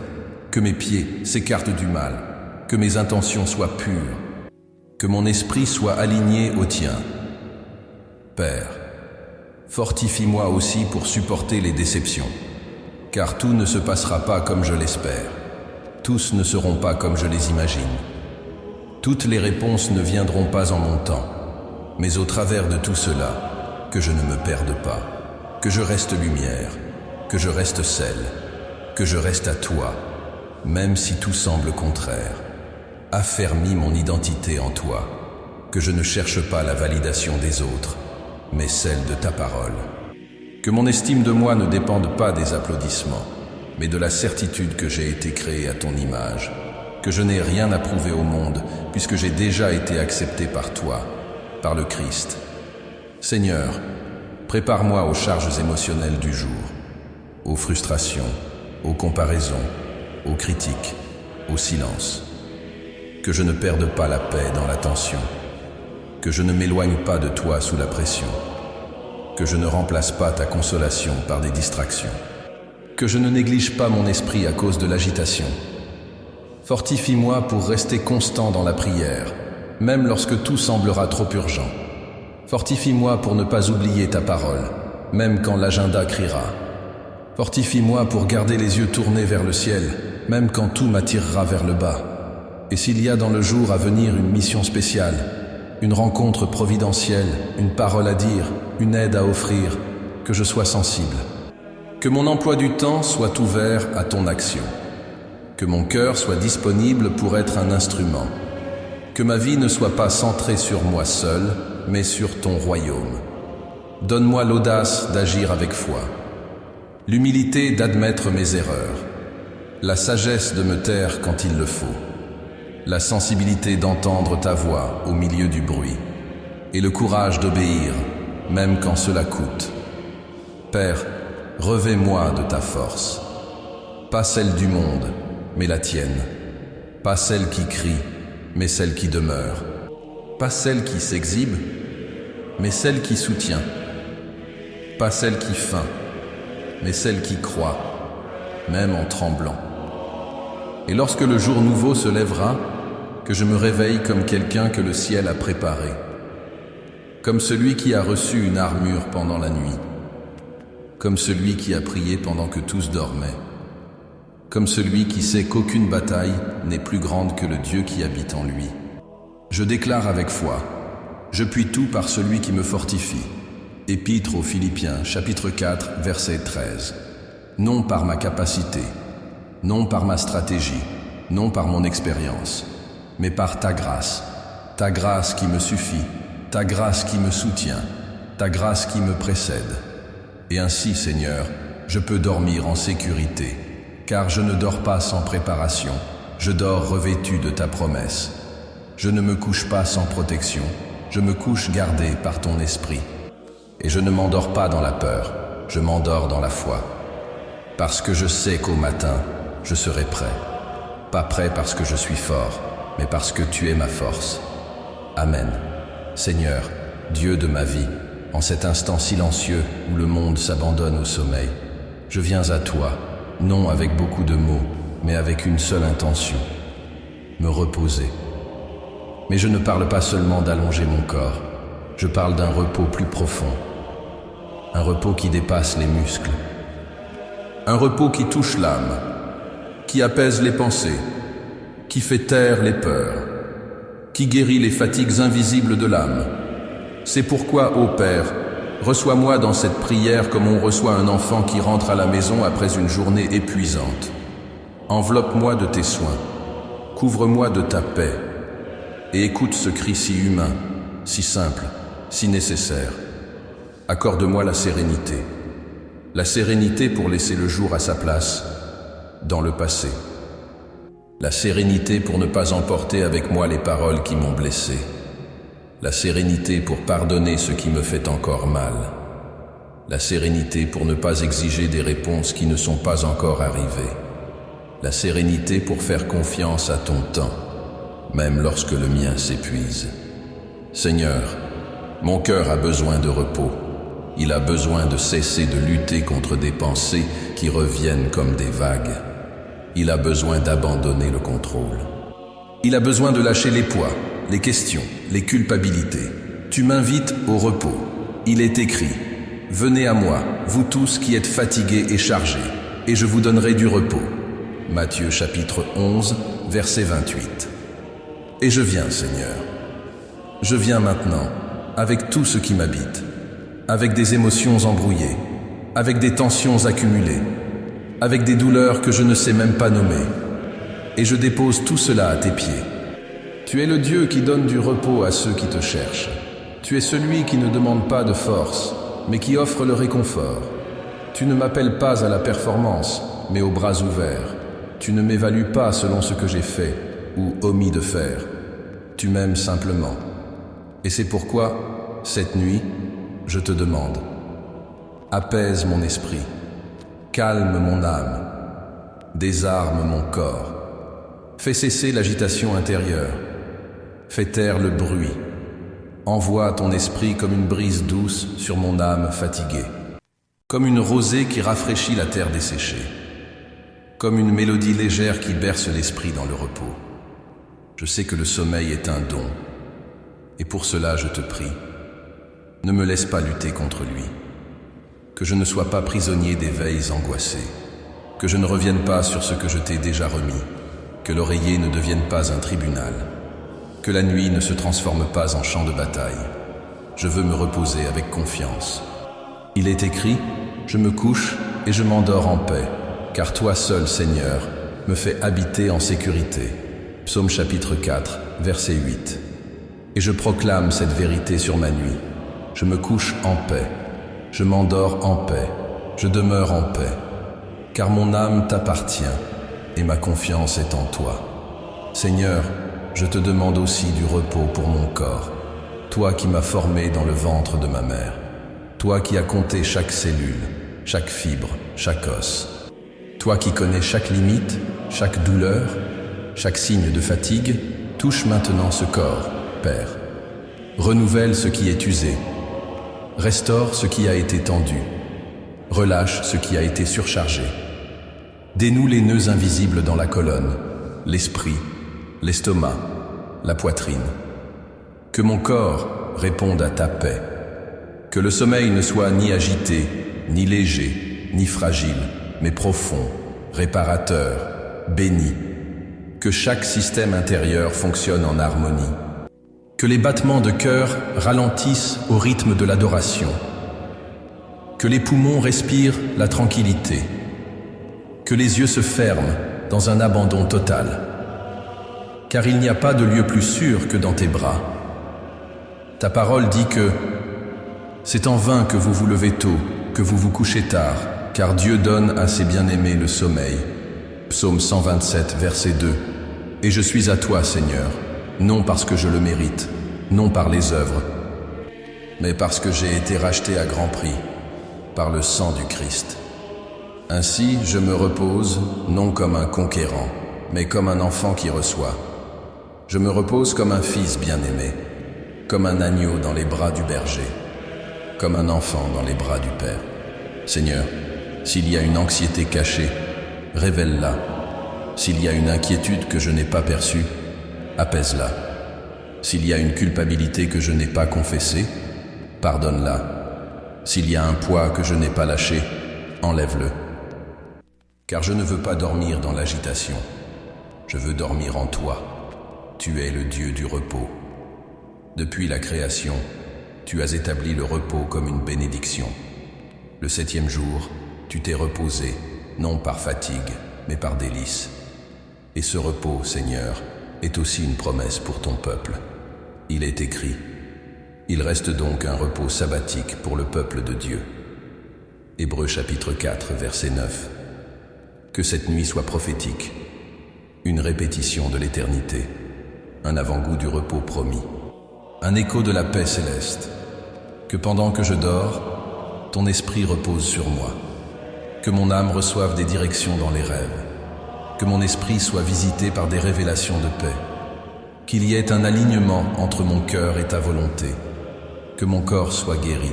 que mes pieds s'écartent du mal, que mes intentions soient pures, que mon esprit soit aligné au tien. Père, fortifie-moi aussi pour supporter les déceptions, car tout ne se passera pas comme je l'espère. Tous ne seront pas comme je les imagine. Toutes les réponses ne viendront pas en mon temps, mais au travers de tout cela, que je ne me perde pas, que je reste lumière, que je reste sel, que je reste à toi, même si tout semble contraire. Affermis mon identité en toi, que je ne cherche pas la validation des autres, mais celle de ta parole. Que mon estime de moi ne dépende pas des applaudissements, mais de la certitude que j'ai été créé à ton image, que je n'ai rien à prouver au monde, puisque j'ai déjà été accepté par toi, par le Christ. Seigneur, prépare-moi aux charges émotionnelles du jour, aux frustrations, aux comparaisons, aux critiques, au silence. Que je ne perde pas la paix dans la tension, que je ne m'éloigne pas de toi sous la pression, que je ne remplace pas ta consolation par des distractions, que je ne néglige pas mon esprit à cause de l'agitation. Fortifie-moi pour rester constant dans la prière, même lorsque tout semblera trop urgent. Fortifie-moi pour ne pas oublier ta parole, même quand l'agenda criera. Fortifie-moi pour garder les yeux tournés vers le ciel, même quand tout m'attirera vers le bas. Et s'il y a dans le jour à venir une mission spéciale, une rencontre providentielle, une parole à dire, une aide à offrir, que je sois sensible. Que mon emploi du temps soit ouvert à ton action. Que mon cœur soit disponible pour être un instrument. Que ma vie ne soit pas centrée sur moi seul, mais sur ton royaume. Donne-moi l'audace d'agir avec foi, l'humilité d'admettre mes erreurs, la sagesse de me taire quand il le faut, la sensibilité d'entendre ta voix au milieu du bruit, et le courage d'obéir, même quand cela coûte. Père, revêt-moi de ta force, pas celle du monde, mais la tienne, pas celle qui crie, mais celle qui demeure, pas celle qui s'exhibe, mais celle qui soutient, pas celle qui feint, mais celle qui croit, même en tremblant. Et lorsque le jour nouveau se lèvera, que je me réveille comme quelqu'un que le ciel a préparé, comme celui qui a reçu une armure pendant la nuit, comme celui qui a prié pendant que tous dormaient. comme celui qui sait qu'aucune bataille n'est plus grande que le Dieu qui habite en lui. Je déclare avec foi, je puis tout par celui qui me fortifie. Épître aux Philippiens, chapitre 4, verset 13. Non par ma capacité, non par ma stratégie, non par mon expérience, mais par ta grâce qui me suffit, ta grâce qui me soutient, ta grâce qui me précède. Et ainsi, Seigneur, je peux dormir en sécurité, car je ne dors pas sans préparation, je dors revêtu de ta promesse. Je ne me couche pas sans protection, je me couche gardé par ton esprit. Et je ne m'endors pas dans la peur, je m'endors dans la foi. Parce que je sais qu'au matin, je serai prêt. Pas prêt parce que je suis fort, mais parce que tu es ma force. Amen. Seigneur, Dieu de ma vie, en cet instant silencieux où le monde s'abandonne au sommeil, je viens à toi, non avec beaucoup de mots, mais avec une seule intention, me reposer. Mais je ne parle pas seulement d'allonger mon corps, je parle d'un repos plus profond, un repos qui dépasse les muscles, un repos qui touche l'âme, qui apaise les pensées, qui fait taire les peurs, qui guérit les fatigues invisibles de l'âme. C'est pourquoi, ô Père, reçois-moi dans cette prière comme on reçoit un enfant qui rentre à la maison après une journée épuisante. Enveloppe-moi de tes soins, couvre-moi de ta paix, et écoute ce cri si humain, si simple, si nécessaire. Accorde-moi la sérénité pour laisser le jour à sa place, dans le passé. La sérénité pour ne pas emporter avec moi les paroles qui m'ont blessé. La sérénité pour pardonner ce qui me fait encore mal. La sérénité pour ne pas exiger des réponses qui ne sont pas encore arrivées. La sérénité pour faire confiance à ton temps, même lorsque le mien s'épuise. Seigneur, mon cœur a besoin de repos. Il a besoin de cesser de lutter contre des pensées qui reviennent comme des vagues. Il a besoin d'abandonner le contrôle. Il a besoin de lâcher les poids, les questions, les culpabilités. Tu m'invites au repos. Il est écrit, « Venez à moi, vous tous qui êtes fatigués et chargés, et je vous donnerai du repos. » Matthieu chapitre 11, verset 28. Et je viens, Seigneur. Je viens maintenant, avec tout ce qui m'habite, avec des émotions embrouillées, avec des tensions accumulées, avec des douleurs que je ne sais même pas nommer. Et je dépose tout cela à tes pieds. Tu es le Dieu qui donne du repos à ceux qui te cherchent. Tu es celui qui ne demande pas de force, mais qui offre le réconfort. Tu ne m'appelles pas à la performance, mais aux bras ouverts. Tu ne m'évalues pas selon ce que j'ai fait ou omis de faire. Tu m'aimes simplement. Et c'est pourquoi, cette nuit, je te demande, apaise mon esprit, calme mon âme, désarme mon corps, fais cesser l'agitation intérieure, fais taire le bruit, envoie ton esprit comme une brise douce sur mon âme fatiguée, comme une rosée qui rafraîchit la terre desséchée, comme une mélodie légère qui berce l'esprit dans le repos. Je sais que le sommeil est un don, et pour cela je te prie, ne me laisse pas lutter contre lui, que je ne sois pas prisonnier des veilles angoissées, que je ne revienne pas sur ce que je t'ai déjà remis, que l'oreiller ne devienne pas un tribunal, que la nuit ne se transforme pas en champ de bataille. Je veux me reposer avec confiance. Il est écrit, je me couche et je m'endors en paix, car toi seul, Seigneur, me fais habiter en sécurité. Psaume chapitre 4, verset 8. Et je proclame cette vérité sur ma nuit. Je me couche en paix, je m'endors en paix, je demeure en paix, car mon âme t'appartient et ma confiance est en toi. Seigneur, je te demande aussi du repos pour mon corps, toi qui m'as formé dans le ventre de ma mère, toi qui as compté chaque cellule, chaque fibre, chaque os, toi qui connais chaque limite, chaque douleur, chaque signe de fatigue, touche maintenant ce corps, Père. Renouvelle ce qui est usé, restaure ce qui a été tendu, relâche ce qui a été surchargé. Dénoue les nœuds invisibles dans la colonne, l'esprit, l'estomac, la poitrine. Que mon corps réponde à ta paix. Que le sommeil ne soit ni agité, ni léger, ni fragile, mais profond, réparateur, béni. Que chaque système intérieur fonctionne en harmonie. Que les battements de cœur ralentissent au rythme de l'adoration. Que les poumons respirent la tranquillité. Que les yeux se ferment dans un abandon total. Car il n'y a pas de lieu plus sûr que dans tes bras. Ta parole dit que c'est en vain que vous vous levez tôt, que vous vous couchez tard, car Dieu donne à ses bien-aimés le sommeil. Psaume 127, verset 2. Et je suis à toi, Seigneur, non parce que je le mérite, non par les œuvres, mais parce que j'ai été racheté à grand prix, par le sang du Christ. Ainsi, je me repose, non comme un conquérant, mais comme un enfant qui reçoit. Je me repose comme un fils bien-aimé, comme un agneau dans les bras du berger, comme un enfant dans les bras du Père. Seigneur, s'il y a une anxiété cachée, révèle-la. S'il y a une inquiétude que je n'ai pas perçue, apaise-la. S'il y a une culpabilité que je n'ai pas confessée, pardonne-la. S'il y a un poids que je n'ai pas lâché, enlève-le. Car je ne veux pas dormir dans l'agitation. Je veux dormir en toi. Tu es le Dieu du repos. Depuis la création, tu as établi le repos comme une bénédiction. Le 7e jour, tu t'es reposé, non par fatigue, mais par délice. Et ce repos, Seigneur, est aussi une promesse pour ton peuple. Il est écrit, il reste donc un repos sabbatique pour le peuple de Dieu. Hébreux chapitre 4, verset 9. Que cette nuit soit prophétique, une répétition de l'éternité, un avant-goût du repos promis, un écho de la paix céleste. Que pendant que je dors, ton esprit repose sur moi. Que mon âme reçoive des directions dans les rêves. Que mon esprit soit visité par des révélations de paix. Qu'il y ait un alignement entre mon cœur et ta volonté. Que mon corps soit guéri.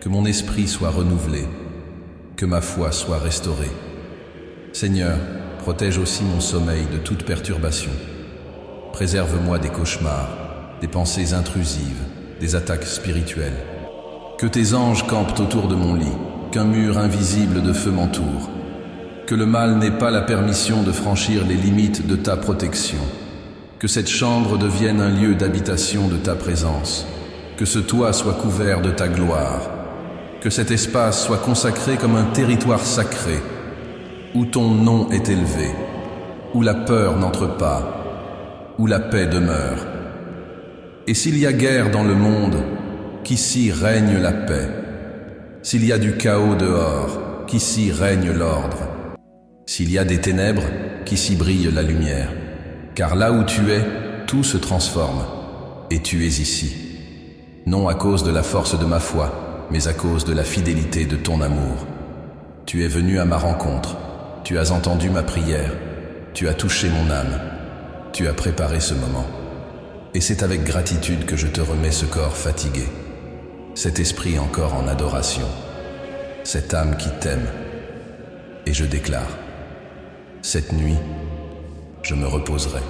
Que mon esprit soit renouvelé. Que ma foi soit restaurée. Seigneur, protège aussi mon sommeil de toute perturbation. Préserve-moi des cauchemars, des pensées intrusives, des attaques spirituelles. Que tes anges campent autour de mon lit, qu'un mur invisible de feu m'entoure. Que le mal n'ait pas la permission de franchir les limites de ta protection. Que cette chambre devienne un lieu d'habitation de ta présence. Que ce toit soit couvert de ta gloire. Que cet espace soit consacré comme un territoire sacré, où ton nom est élevé, où la peur n'entre pas, où la paix demeure. Et s'il y a guerre dans le monde, qu'ici règne la paix. S'il y a du chaos dehors, qu'ici règne l'ordre. S'il y a des ténèbres, qu'ici brille la lumière. Car là où tu es, tout se transforme, et tu es ici. Non à cause de la force de ma foi, mais à cause de la fidélité de ton amour. Tu es venu à ma rencontre, tu as entendu ma prière, tu as touché mon âme, tu as préparé ce moment. Et c'est avec gratitude que je te remets ce corps fatigué, cet esprit encore en adoration, cette âme qui t'aime. Et je déclare, cette nuit, je me reposerai.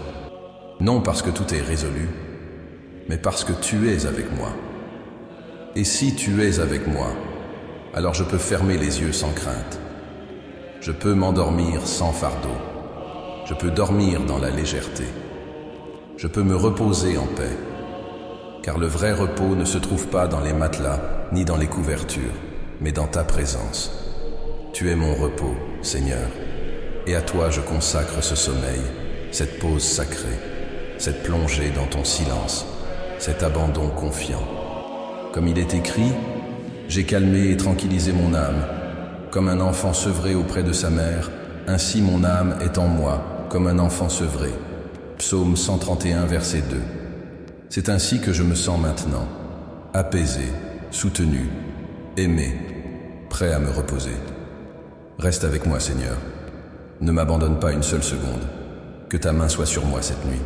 Non parce que tout est résolu, mais parce que tu es avec moi. Et si tu es avec moi, alors je peux fermer les yeux sans crainte. Je peux m'endormir sans fardeau. Je peux dormir dans la légèreté. Je peux me reposer en paix. Car le vrai repos ne se trouve pas dans les matelas, ni dans les couvertures, mais dans ta présence. Tu es mon repos, Seigneur. Et à toi je consacre ce sommeil, cette pause sacrée, cette plongée dans ton silence, cet abandon confiant. Comme il est écrit, j'ai calmé et tranquillisé mon âme. Comme un enfant sevré auprès de sa mère, ainsi mon âme est en moi, comme un enfant sevré. Psaume 131, verset 2. C'est ainsi que je me sens maintenant, apaisé, soutenu, aimé, prêt à me reposer. Reste avec moi, Seigneur. Ne m'abandonne pas une seule seconde. Que ta main soit sur moi cette nuit.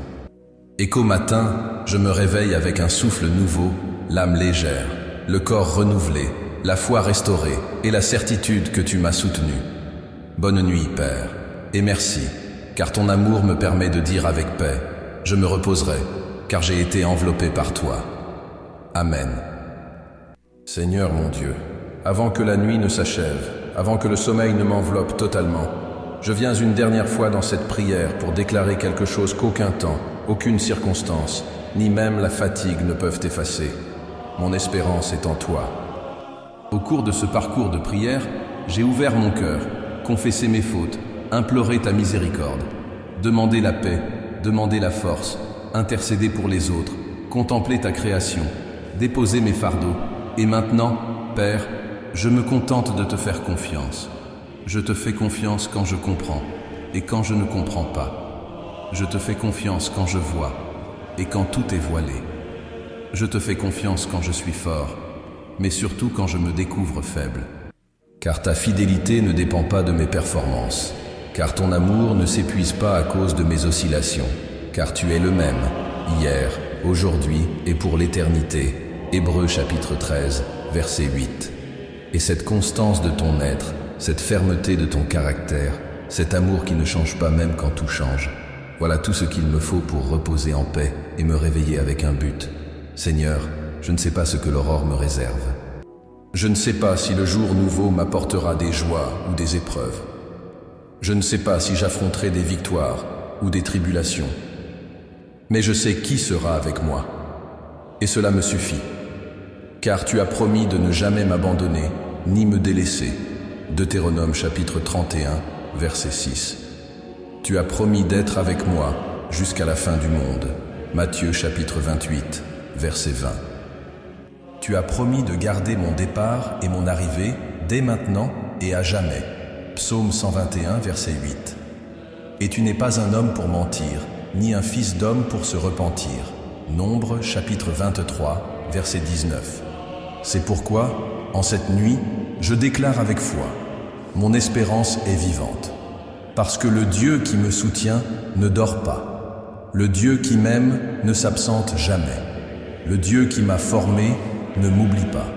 Et qu'au matin, je me réveille avec un souffle nouveau, l'âme légère, le corps renouvelé, la foi restaurée et la certitude que tu m'as soutenu. Bonne nuit, Père, et merci, car ton amour me permet de dire avec paix, je me reposerai, car j'ai été enveloppé par toi. Amen. Seigneur mon Dieu, avant que la nuit ne s'achève, avant que le sommeil ne m'enveloppe totalement, je viens une dernière fois dans cette prière pour déclarer quelque chose qu'aucun temps, aucune circonstance, ni même la fatigue ne peuvent effacer. Mon espérance est en toi. Au cours de ce parcours de prière, j'ai ouvert mon cœur, confessé mes fautes, imploré ta miséricorde, demandé la paix, demandé la force, intercédé pour les autres, contemplé ta création, déposé mes fardeaux. Et maintenant, Père, je me contente de te faire confiance. Je te fais confiance quand je comprends et quand je ne comprends pas. Je te fais confiance quand je vois et quand tout est voilé. Je te fais confiance quand je suis fort, mais surtout quand je me découvre faible. Car ta fidélité ne dépend pas de mes performances, car ton amour ne s'épuise pas à cause de mes oscillations, car tu es le même, hier, aujourd'hui et pour l'éternité. Hébreux chapitre 13, verset 8. Et cette constance de ton être, cette fermeté de ton caractère, cet amour qui ne change pas même quand tout change, voilà tout ce qu'il me faut pour reposer en paix et me réveiller avec un but. Seigneur, je ne sais pas ce que l'aurore me réserve. Je ne sais pas si le jour nouveau m'apportera des joies ou des épreuves. Je ne sais pas si j'affronterai des victoires ou des tribulations. Mais je sais qui sera avec moi. Et cela me suffit. Car tu as promis de ne jamais m'abandonner, ni me délaisser. Deutéronome chapitre 31, verset 6. Tu as promis d'être avec moi jusqu'à la fin du monde. Matthieu chapitre 28, verset 20. Tu as promis de garder mon départ et mon arrivée dès maintenant et à jamais. Psaume 121, verset 8. Et tu n'es pas un homme pour mentir, ni un fils d'homme pour se repentir. Nombre chapitre 23, verset 19. C'est pourquoi, en cette nuit, je déclare avec foi, mon espérance est vivante. Parce que le Dieu qui me soutient ne dort pas. Le Dieu qui m'aime ne s'absente jamais. Le Dieu qui m'a formé ne m'oublie pas.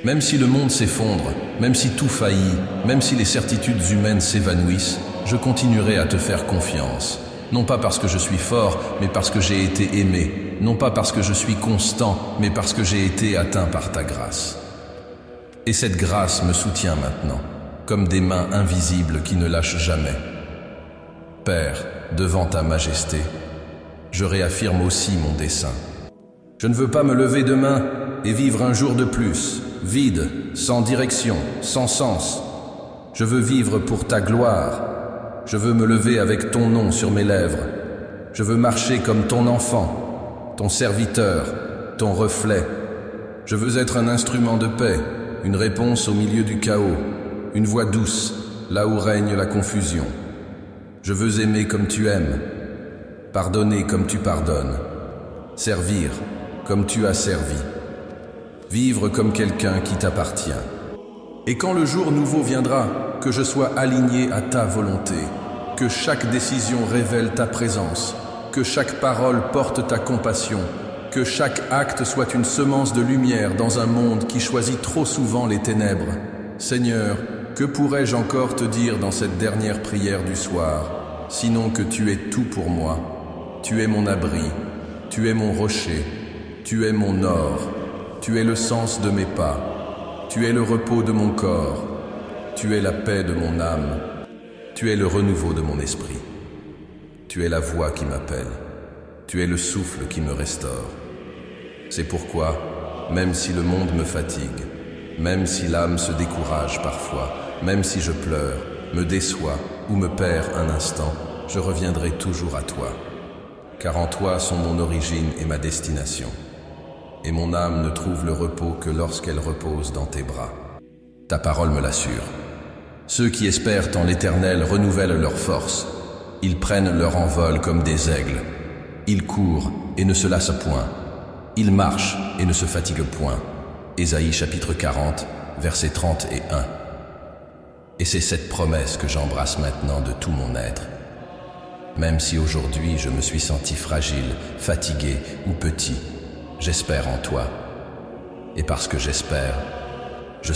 Même si le monde s'effondre, même si tout faillit, même si les certitudes humaines s'évanouissent, je continuerai à te faire confiance. Non pas parce que je suis fort, mais parce que j'ai été aimé. Non pas parce que je suis constant, mais parce que j'ai été atteint par ta grâce. Et cette grâce me soutient maintenant, comme des mains invisibles qui ne lâchent jamais. Père, devant ta majesté, je réaffirme aussi mon dessein. Je ne veux pas me lever demain et vivre un jour de plus, vide, sans direction, sans sens. Je veux vivre pour ta gloire. Je veux me lever avec ton nom sur mes lèvres. Je veux marcher comme ton enfant, ton serviteur, ton reflet. Je veux être un instrument de paix, une réponse au milieu du chaos, une voix douce, là où règne la confusion. Je veux aimer comme tu aimes, pardonner comme tu pardonnes, servir comme tu as servi, vivre comme quelqu'un qui t'appartient. Et quand le jour nouveau viendra, que je sois aligné à ta volonté, que chaque décision révèle ta présence, que chaque parole porte ta compassion, que chaque acte soit une semence de lumière dans un monde qui choisit trop souvent les ténèbres. Seigneur, que pourrais-je encore te dire dans cette dernière prière du soir, sinon que tu es tout pour moi. Tu es mon abri, tu es mon rocher, tu es mon or, tu es le sens de mes pas, tu es le repos de mon corps, tu es la paix de mon âme, tu es le renouveau de mon esprit. Tu es la voix qui m'appelle, tu es le souffle qui me restaure. C'est pourquoi, même si le monde me fatigue, même si l'âme se décourage parfois, même si je pleure, me déçois ou me perds un instant, je reviendrai toujours à toi. Car en toi sont mon origine et ma destination. Et mon âme ne trouve le repos que lorsqu'elle repose dans tes bras. Ta parole me l'assure. Ceux qui espèrent en l'Éternel renouvellent leur force. Ils prennent leur envol comme des aigles. Ils courent et ne se lassent point. Ils marchent et ne se fatiguent point. Ésaïe chapitre 40, versets 30 et 1. Et c'est cette promesse que j'embrasse maintenant de tout mon être. Même si aujourd'hui je me suis senti fragile, fatigué ou petit, j'espère en toi. Et parce que j'espère, je